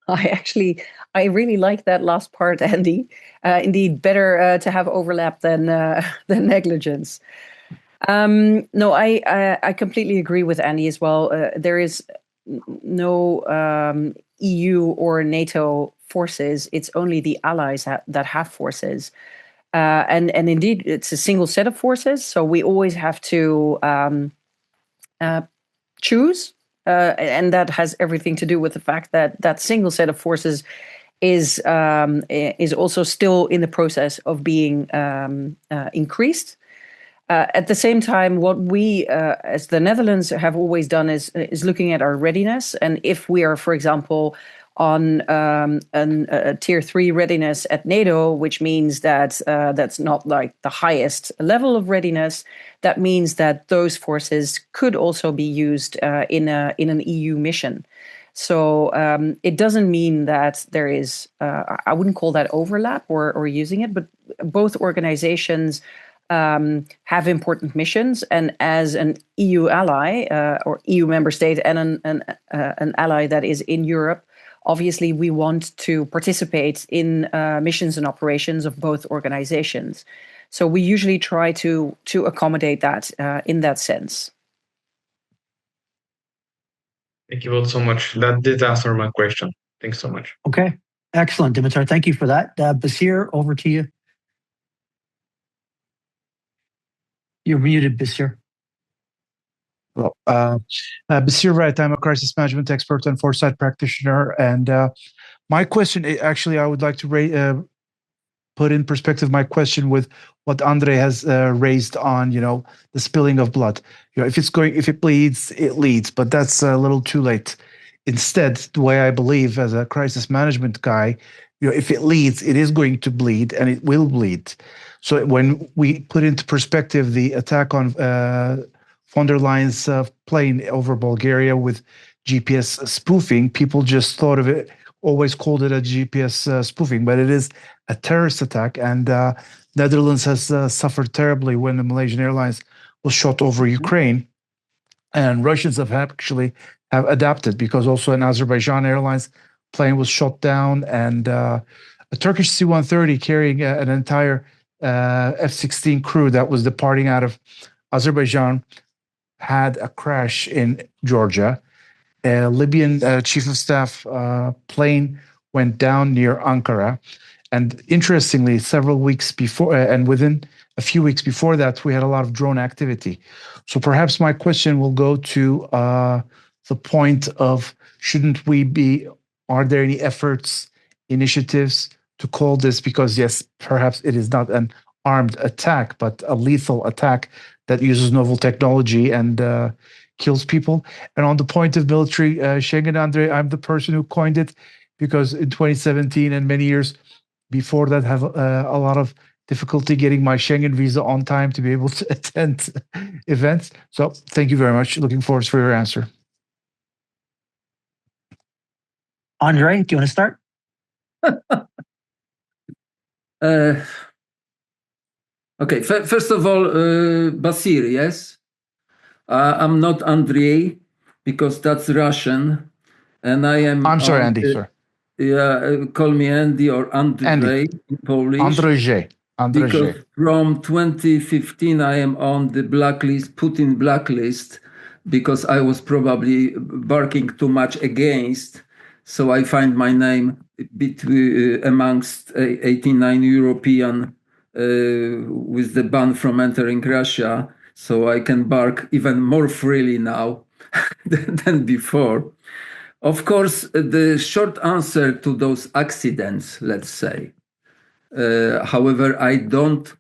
I really like that last part, Andy. Indeed, better to have overlap than negligence. No, I completely agree with Andy as well. There is no EU or NATO forces. It's only the allies that have forces. And indeed, it's a single set of forces. So we always have to choose. And that has everything to do with the fact that that single set of forces is also still in the process of being increased. At the same time, what we, as the Netherlands, have always done is looking at our readiness. And if we are, for example, on a tier 3 readiness at NATO, which means that that's not like the highest level of readiness, that means that those forces could also be used in an EU mission. So it doesn't mean that there is, I wouldn't call that overlap or using it, but both organizations have important missions, and as an EU ally or EU member state and an ally that is in Europe, obviously we want to participate in missions and operations of both organizations. So we usually try to accommodate that in that sense. Thank you both so much. That did answer my question. Thanks so much. Okay, excellent, Dimitar. Thank you for that. Basir, over to you. You're muted, Basir. Well, Basir, right, I'm a crisis management expert and foresight practitioner. And my question, actually, I would like to put in perspective my question with what Andre has raised on, the spilling of blood. If it bleeds, it leads, but that's a little too late. Instead, the way I believe as a crisis management guy, if it leads, it is going to bleed and it will bleed. So when we put into perspective the attack on von der Leyen's plane over Bulgaria with GPS spoofing, people just thought of it, always called it a GPS spoofing, but it is a terrorist attack. And Netherlands has suffered terribly when the Malaysian Airlines was shot over Ukraine. And Russians have adapted, because also an Azerbaijan Airlines plane was shot down, and a Turkish C-130 carrying an entire F-16 crew that was departing out of Azerbaijan had a crash in Georgia. A Libyan chief of staff plane went down near Ankara. And interestingly, several weeks before, and within a few weeks before that, we had a lot of drone activity. So perhaps my question will go to the point of, are there any efforts, initiatives to call this, because yes, perhaps it is not an armed attack, but a lethal attack that uses novel technology and kills people. And on the point of military Schengen, Andre, I'm the person who coined it, because in 2017 and many years before that have a lot of difficulty getting my Schengen visa on time to be able to attend events. So thank you very much. Looking forward for your answer. Andre, do you want to start? Okay, first of all, Basir, yes? I'm not Andrei, because that's Russian, and I am... I'm sorry, Andy, sorry. Yeah, call me Andy or Andrzej in Polish. Andrzej. Because from 2015, I am on the blacklist, Putin blacklist, because I was probably barking too much against. So I find my name amongst 89 European with the ban from entering Russia. So I can bark even more freely now than before. Of course, the short answer to those accidents, let's say. However, I don't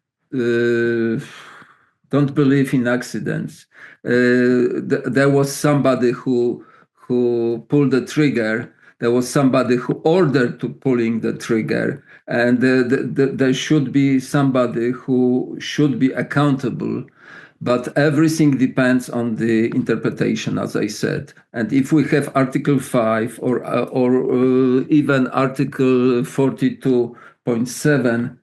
believe in accidents. There was somebody who pulled the trigger. There was somebody who ordered to pulling the trigger, and there should be somebody who should be accountable. But everything depends on the interpretation, as I said. And if we have Article 5 or even Article 42.7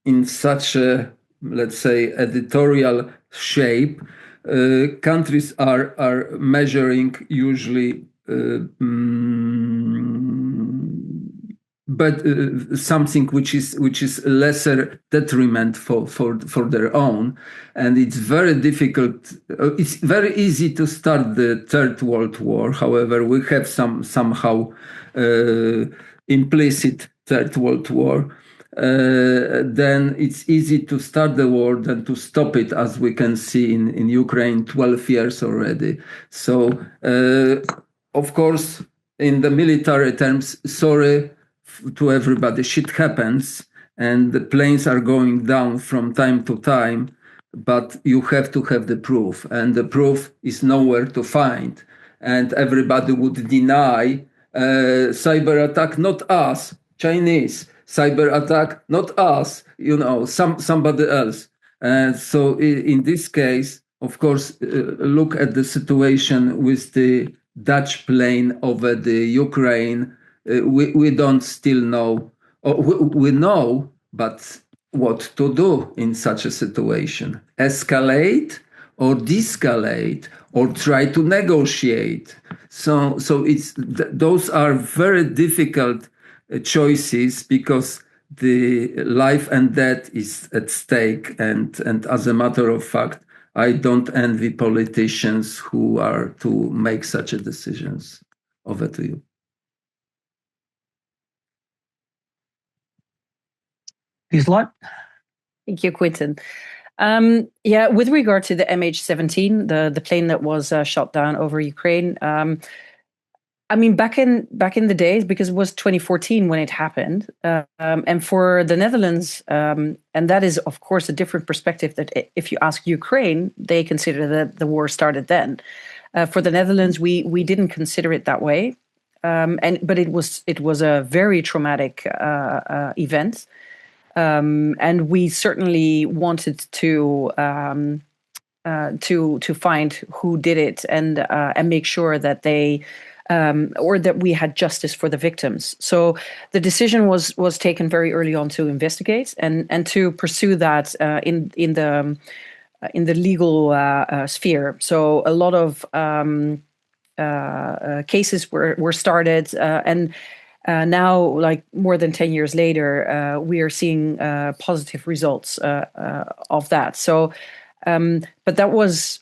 in such a, let's say, editorial shape, countries are measuring usually but something which is lesser detriment for their own, and it's very difficult. It's very easy to start the Third World War. However, we have somehow implicit Third World War. Then it's easy to start the war than to stop it, as we can see in Ukraine, 12 years already. So, of course, in the military terms, sorry to everybody, shit happens, and the planes are going down from time to time, but you have to have the proof, and the proof is nowhere to find. And everybody would deny cyber attack, not us, Chinese, cyber attack, not us, somebody else. And so in this case, of course, look at the situation with the Dutch plane over the Ukraine. We don't still know, or we know, but what to do in such a situation? Escalate or de-escalate or try to negotiate? So those are very difficult choices, because the life and death is at stake. And as a matter of fact, I don't envy politicians who are to make such decisions. Over to you. Thank you, Quinten. Yeah, with regard to the MH17, the plane that was shot down over Ukraine, I mean, back in the days, because it was 2014 when it happened, and for the Netherlands, and that is, of course, a different perspective, that if you ask Ukraine, they consider that the war started then. For the Netherlands, we didn't consider it that way, but it was a very traumatic event. And we certainly wanted to find who did it, and make sure that they or that we had justice for the victims. So the decision was taken very early on to investigate and to pursue that in the legal sphere. So a lot of cases were started, and now, like more than 10 years later, we are seeing positive results of that. So, but that was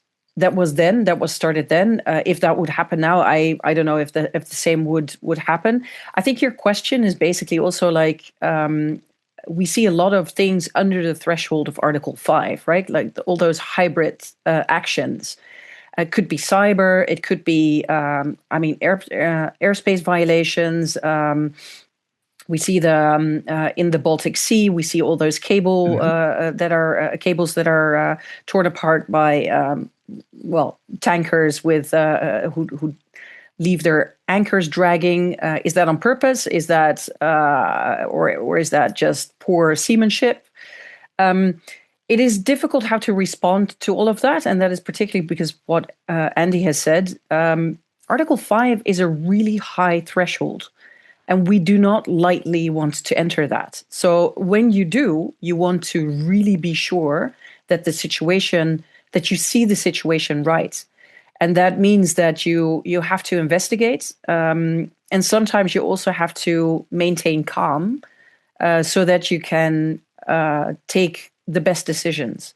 started then. If that would happen now, I don't know if the same would happen. I think your question is basically also like, we see a lot of things under the threshold of Article 5, right? Like all those hybrid actions. It could be cyber. It could be, airspace violations. We see in the Baltic Sea. We see all those cables that are torn apart by tankers with who leave their anchors dragging. Is that on purpose? Is that or is that just poor seamanship? It is difficult how to respond to all of that, and that is particularly because what Andy has said. Article 5 is a really high threshold, and we do not lightly want to enter that. So when you do, you want to really be sure that that you see the situation right. And that means that you have to investigate, and sometimes you also have to maintain calm so that you can take the best decisions.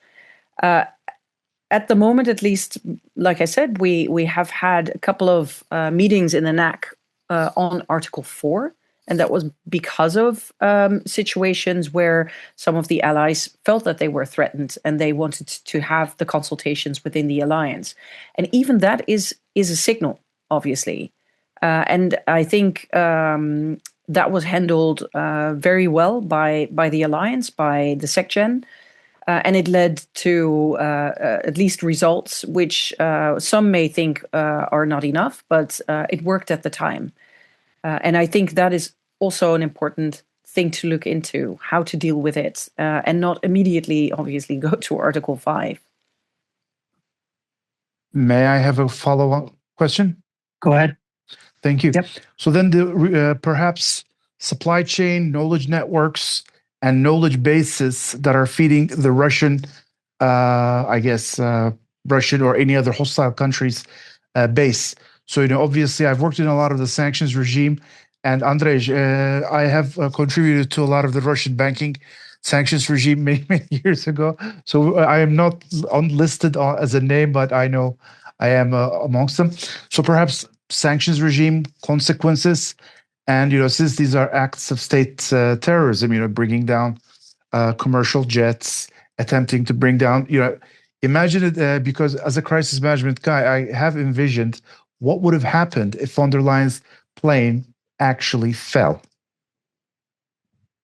At the moment, at least, like I said, we have had a couple of meetings in the NAC on Article 4, and that was because of situations where some of the allies felt that they were threatened and they wanted to have the consultations within the alliance. And even that is a signal, obviously. And I think that was handled very well by the alliance, by the SecGen. And it led to at least results which some may think are not enough, but it worked at the time. And I think that is also an important thing to look into, how to deal with it, and not immediately, obviously, go to Article 5. May I have a follow-up question? Go ahead. Thank you. Yep. So then perhaps supply chain, knowledge networks, and knowledge bases that are feeding the Russian, Russian or any other hostile country's base. So, obviously I've worked in a lot of the sanctions regime, and Andrej, I have contributed to a lot of the Russian banking sanctions regime many, many years ago. So I am not unlisted as a name, but I know I am amongst them. So perhaps sanctions regime consequences, and since these are acts of state terrorism, bringing down commercial jets, attempting to bring down, imagine it, because as a crisis management guy, I have envisioned what would have happened if von der Leyen's plane actually fell.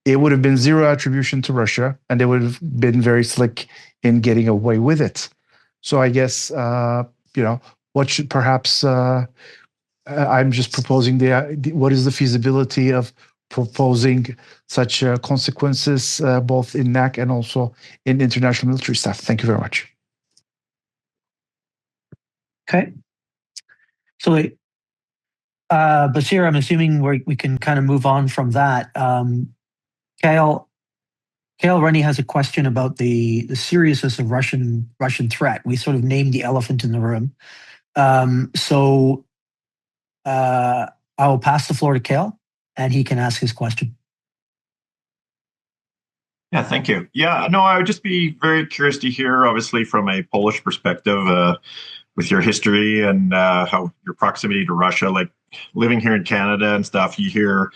It would have been zero attribution to Russia, and they would have been very slick in getting away with it. So I guess, what should perhaps, I'm just proposing what is the feasibility of proposing such consequences, both in NAC and also in international military staff. Thank you very much. Okay. So, Basir, I'm assuming we can kind of move on from that. Kale Rennie has a question about the seriousness of Russian threat. We sort of named the elephant in the room. So I will pass the floor to Kale, and he can ask his question. Yeah, thank you. Yeah, no, I would just be very curious to hear, obviously, from a Polish perspective, with your history and how your proximity to Russia, like living here in Canada and stuff, you hear in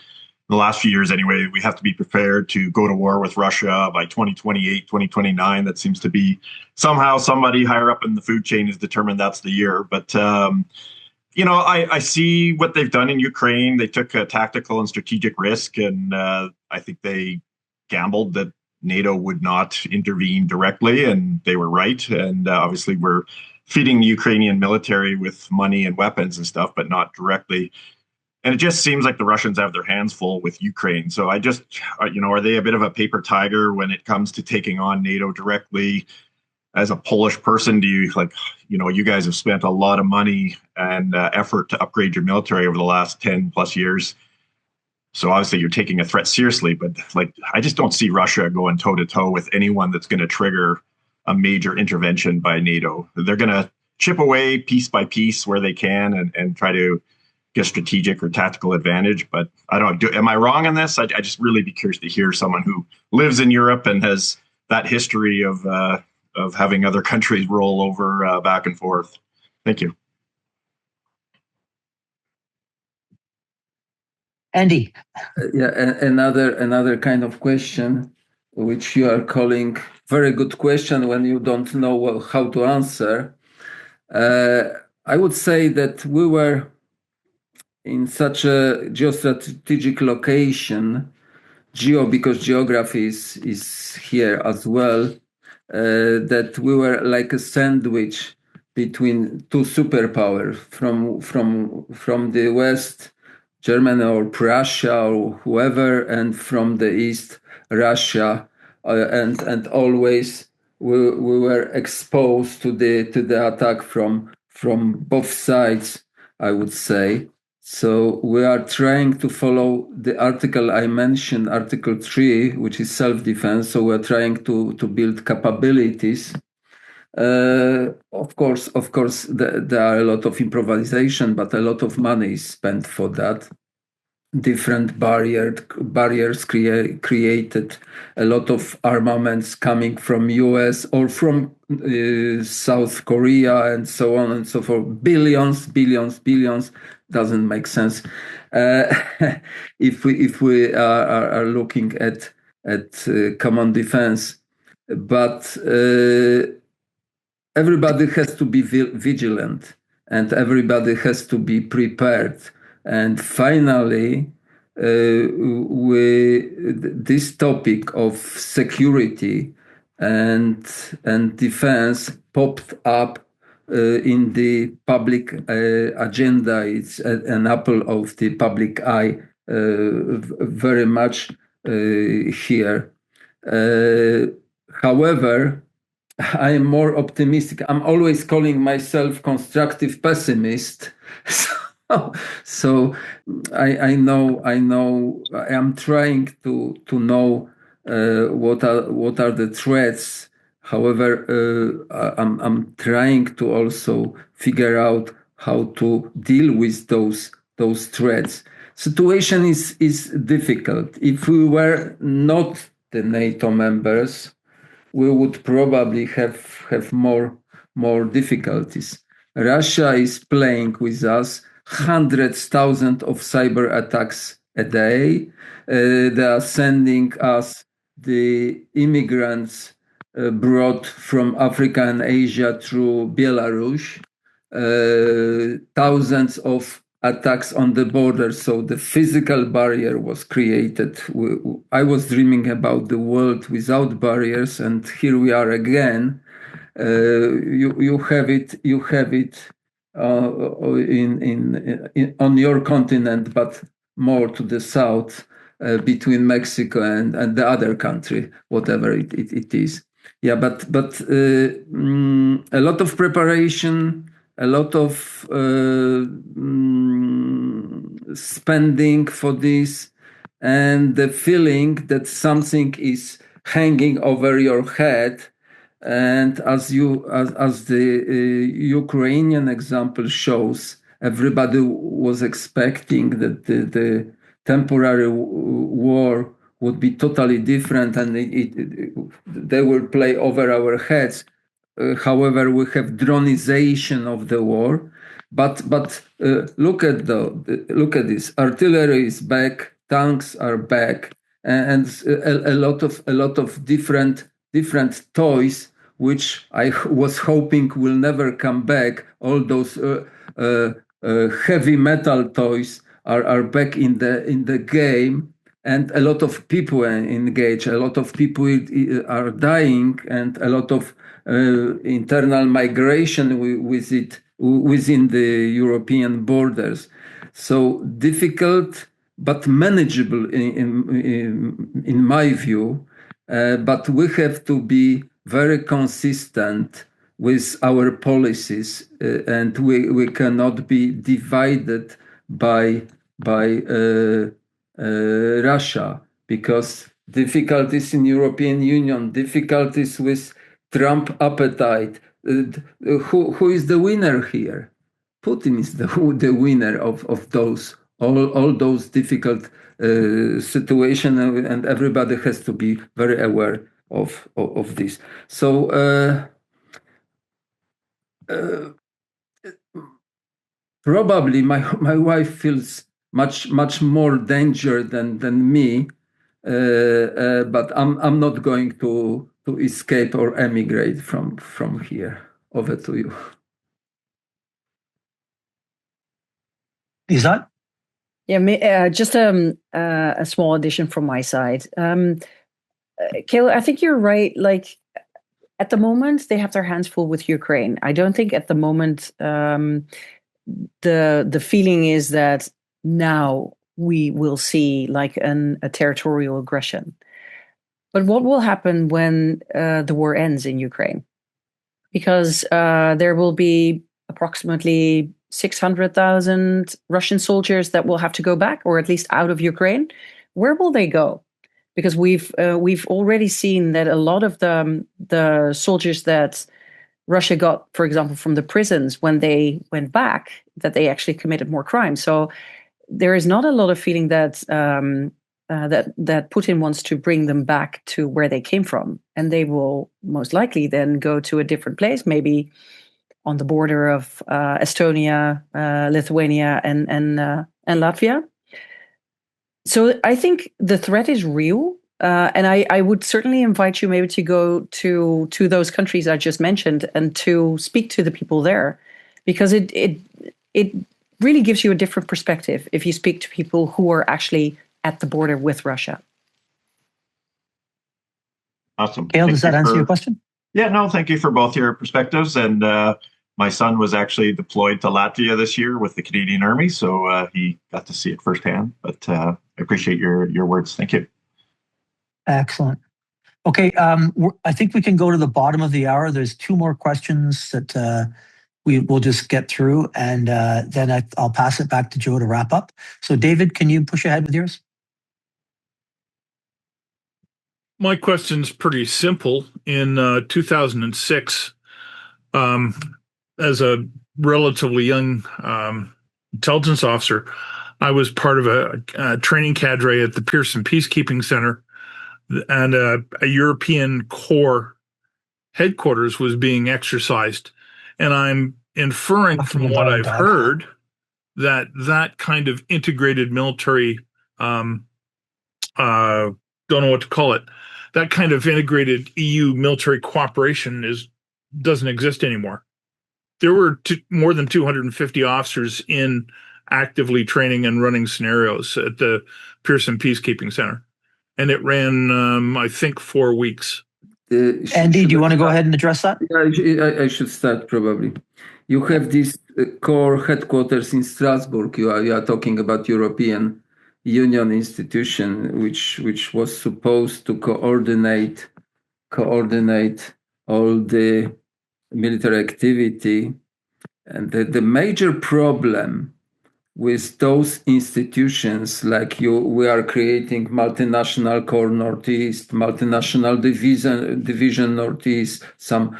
the last few years anyway, we have to be prepared to go to war with Russia by 2028, 2029. That seems to be somehow somebody higher up in the food chain has determined that's the year. But, I see what they've done in Ukraine. They took a tactical and strategic risk, and I think they gambled that NATO would not intervene directly, and they were right. And obviously we're feeding the Ukrainian military with money and weapons and stuff, but not directly. And it just seems like the Russians have their hands full with Ukraine. So I just, are they a bit of a paper tiger when it comes to taking on NATO directly? As a Polish person, do you you guys have spent a lot of money and effort to upgrade your military over the last 10 plus years. So obviously you're taking a threat seriously, but I just don't see Russia going toe to toe with anyone that's going to trigger a major intervention by NATO. They're going to chip away piece by piece where they can and try to get strategic or tactical advantage. But I don't do. Am I wrong on this? I just really be curious to hear someone who lives in Europe and has that history of having other countries roll over back and forth. Thank you. Andy. Yeah, another kind of question, which you are calling very good question when you don't know how to answer. I would say that we were in such a geostrategic location, because geography is here as well, that we were like a sandwich two superpowers from the West, Germany or Prussia or whoever, and from the East, Russia, and always we were exposed to the attack from both sides, I would say. So we are trying to follow the article I mentioned, Article 3, which is self-defense. So we're trying to build capabilities. Of course, there are a lot of improvisation, but a lot of money is spent for that. Different barriers created, a lot of armaments coming from US or from South Korea and so on and so forth. Billions, doesn't make sense. If we are looking at common defense, but everybody has to be vigilant, and everybody has to be prepared. And finally, this topic of security and defense popped up in the public agenda. It's an apple of the public eye very much here. However, I am more optimistic. I'm always calling myself constructive pessimist. So I know I am trying to know what are the threats. However, I'm trying to also figure out how to deal with those threats. Situation is difficult. If we were not the NATO members, we would probably have more difficulties. Russia is playing with us hundreds, thousands of cyber attacks a day. They are sending us the immigrants brought from Africa and Asia through Belarus. Thousands of attacks on the border. So the physical barrier was created. I was dreaming about the world without barriers, and here we are again. You have it on your continent, but more to the south, between Mexico and the other country, whatever it is. Yeah, but a lot of preparation, a lot of spending for this, and the feeling that something is hanging over your head. And as the Ukrainian example shows, everybody was expecting that the temporary war would be totally different, and they will play over our heads. However, we have dronization of the war. But look at this. Artillery is back, tanks are back, and a lot of different toys, which I was hoping will never come back. All those heavy metal toys are back in the game, and a lot of people engage. A lot of people are dying, and a lot of internal migration within the European borders. So difficult, but manageable in my view. But we have to be very consistent with our policies, and we cannot be divided by Russia, because difficulties in European Union, difficulties with Trump appetite. Who is the winner here? Putin is the winner of those all those difficult situation, and everybody has to be very aware of this. So probably my wife feels much more danger than me, but I'm not going to escape or emigrate from here. Over to you. Is that? Yeah, just a small addition from my side. Kayla, I think you're right. Like, At the moment, they have their hands full with Ukraine. I don't think at the moment the feeling is that now we will see like a territorial aggression. But what will happen when the war ends in Ukraine? Because there will be approximately 600,000 Russian soldiers that will have to go back, or at least out of Ukraine. Where will they go? Because we've already seen that a lot of the soldiers that Russia got, for example, from the prisons when they went back, that they actually committed more crimes. So there is not a lot of feeling that that Putin wants to bring them back to where they came from, and they will most likely then go to a different place, maybe on the border of Estonia, Lithuania, and Latvia. So I think the threat is real, and I would certainly invite you maybe to go to those countries I just mentioned and to speak to the people there, because it really gives you a different perspective if you speak to people who are actually at the border with Russia. Awesome. Gail, does that answer your question? Yeah, no, thank you for both your perspectives. And my son was actually deployed to Latvia this year with the Canadian Army, so he got to see it firsthand. But I appreciate your words. Thank you. Excellent. Okay, I think we can go to the bottom of the hour. There's two more questions that we will just get through, and then I'll pass it back to Joe to wrap up. So David, can you push ahead with yours? My question's pretty simple. In 2006, as a relatively young intelligence officer, I was part of a training cadre at the Pearson Peacekeeping Center, and a European Corps headquarters was being exercised. And I'm inferring from what I've heard that kind of integrated military, don't know what to call it, that kind of integrated EU military cooperation doesn't exist anymore. There were more than 250 officers in actively training and running scenarios at the Pearson Peacekeeping Center, and it ran, I think, 4 weeks. Andy, do you want to go ahead and address that? Yeah, I should start probably. You have this core headquarters in Strasbourg. You are talking about European Union institution, which was supposed to coordinate all the military activity. And the major problem with those institutions, like we are creating multinational core Northeast, multinational division Northeast, some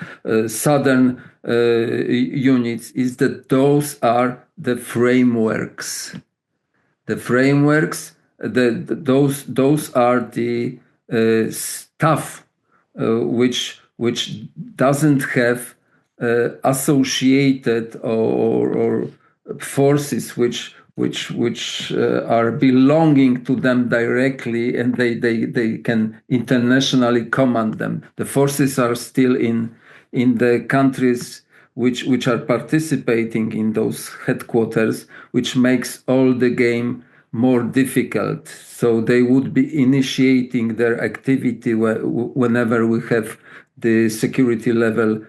southern units, is that those are the frameworks. The frameworks, those are the stuff which doesn't have associated or forces which are belonging to them directly, and they can internationally command them. The forces are still in the countries which are participating in those headquarters, which makes all the game more difficult. So they would be initiating their activity whenever we have the security level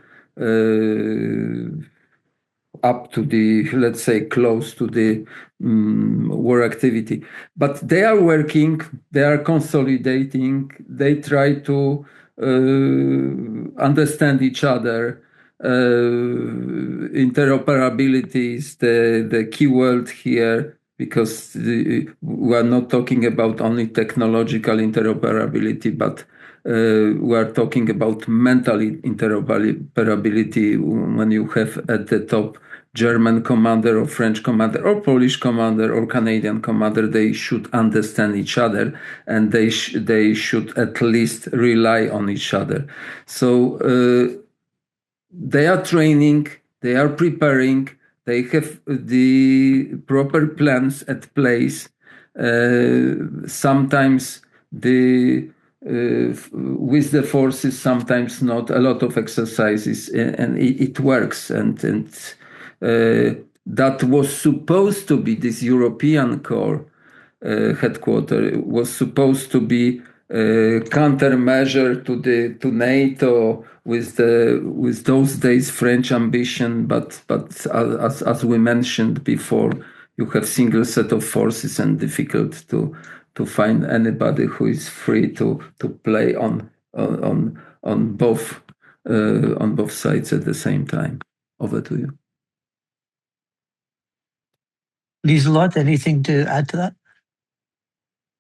up to the, let's say, close to the war activity. But they are working, they are consolidating, they try to understand each other. Interoperability is the key word here, because we are not talking about only technological interoperability, but we are talking about mental interoperability. When you have at the top German commander or French commander or Polish commander or Canadian commander, they should understand each other, and they should at least rely on each other. So they are training, they are preparing, they have the proper plans at place. Sometimes with the forces, sometimes not, a lot of exercises, and it works. And that was supposed to be, this European Corps headquarters was supposed to be countermeasure to NATO with those days French ambition, but as we mentioned before, you have single set of forces and difficult to find anybody who is free to play on both sides at the same time. Over to you. Lieselot, anything to add to that?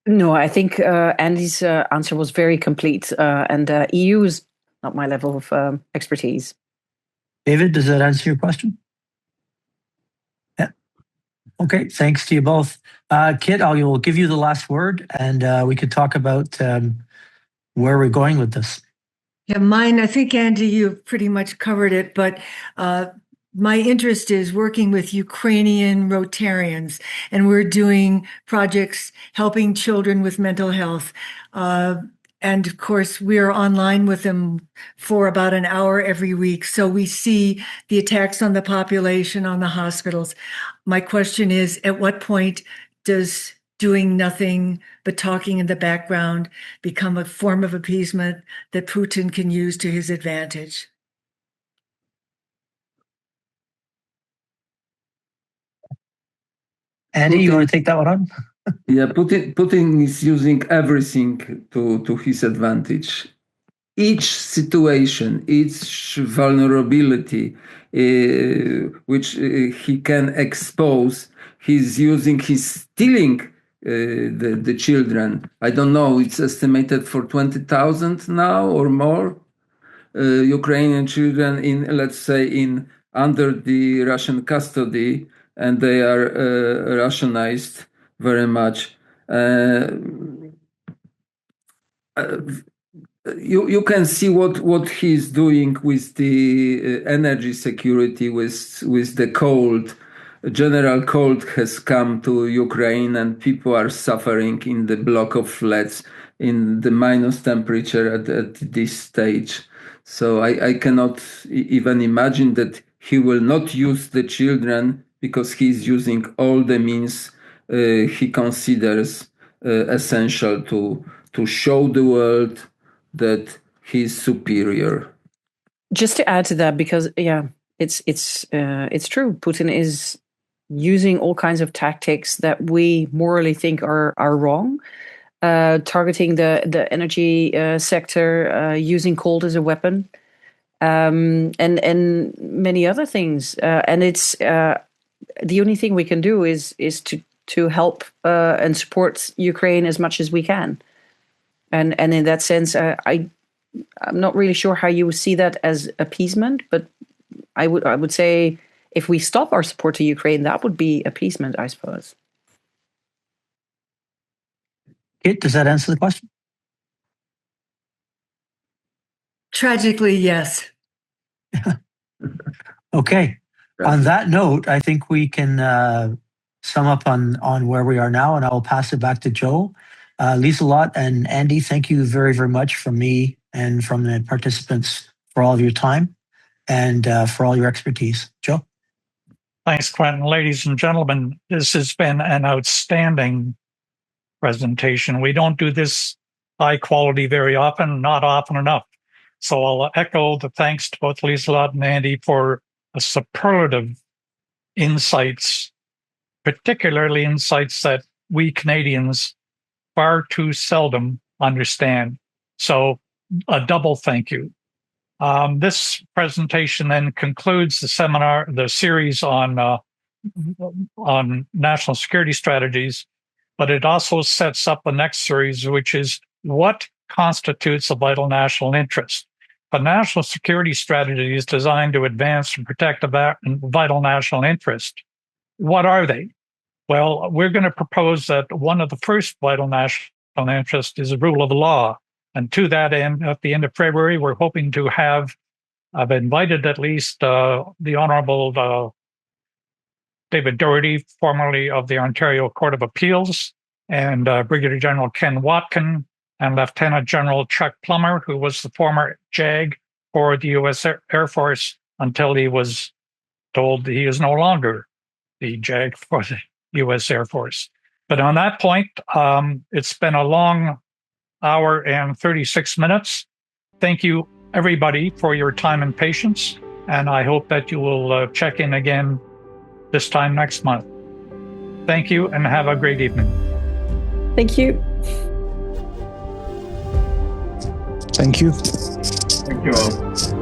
No, I think Andy's answer was very complete, and EU is not my level of expertise. David, does that answer your question? Yeah. Okay, thanks to you both. Kit, I will give you the last word, and we could talk about where we're going with this. Yeah, mine, I think, Andy, you've pretty much covered it, but my interest is working with Ukrainian Rotarians, and we're doing projects helping children with mental health. And of course, we are online with them for about an hour every week. So we see the attacks on the population, on the hospitals. My question is, at what point does doing nothing but talking in the background become a form of appeasement that Putin can use to his advantage? Andy, you want to take that one on? Yeah, Putin is using everything to his advantage. Each situation, each vulnerability which he can expose, he's stealing the children. I don't know, it's estimated for 20,000 now or more. Ukrainian children under the Russian custody, and they are Russianized very much. You can see what he's doing with the energy security, with the cold. General cold has come to Ukraine, and people are suffering in the block of flats in the minus temperature at this stage. So I cannot even imagine that he will not use the children, because he's using all the means he considers essential to show the world that he's superior. Just to add to that, because it's true. Putin is using all kinds of tactics that we morally think are wrong. Targeting the energy sector, using cold as a weapon, and many other things. And it's the only thing we can do is to help and support Ukraine as much as we can. And in that sense, I'm not really sure how you would see that as appeasement, but I would say if we stop our support to Ukraine, that would be appeasement, I suppose. Kit, does that answer the question? Tragically, yes. Okay. Yeah. On that note, I think we can sum up on where we are now, and I will pass it back to Joe. Lieselot and Andy, thank you very, very much from me and from the participants for all of your time and for all your expertise. Joe? Thanks, Quentin. Ladies and gentlemen, this has been an outstanding presentation. We don't do this high quality very often, not often enough. So I'll echo the thanks to both Lieselot and Andy for a superlative insights, particularly insights that we Canadians far too seldom understand. So a double thank you. This presentation then concludes the series on national security strategies, but it also sets up the next series, which is what constitutes a vital national interest. A national security strategy is designed to advance and protect a vital national interest. What are they? Well, we're going to propose that one of the first vital national interests is the rule of law. And to that end, at the end of February, we're hoping to I've invited at least the Honorable David Doherty, formerly of the Ontario Court of Appeals, and Brigadier General Ken Watkin, and Lieutenant General Chuck Plummer, who was the former JAG for the U.S. Air Force until he was told that he is no longer the JAG for the U.S. Air Force. But on that point, it's been a long hour and 36 minutes. Thank you, everybody, for your time and patience. And I hope that you will check in again this time next month. Thank you and have a great evening. Thank you. Thank you. Thank you all.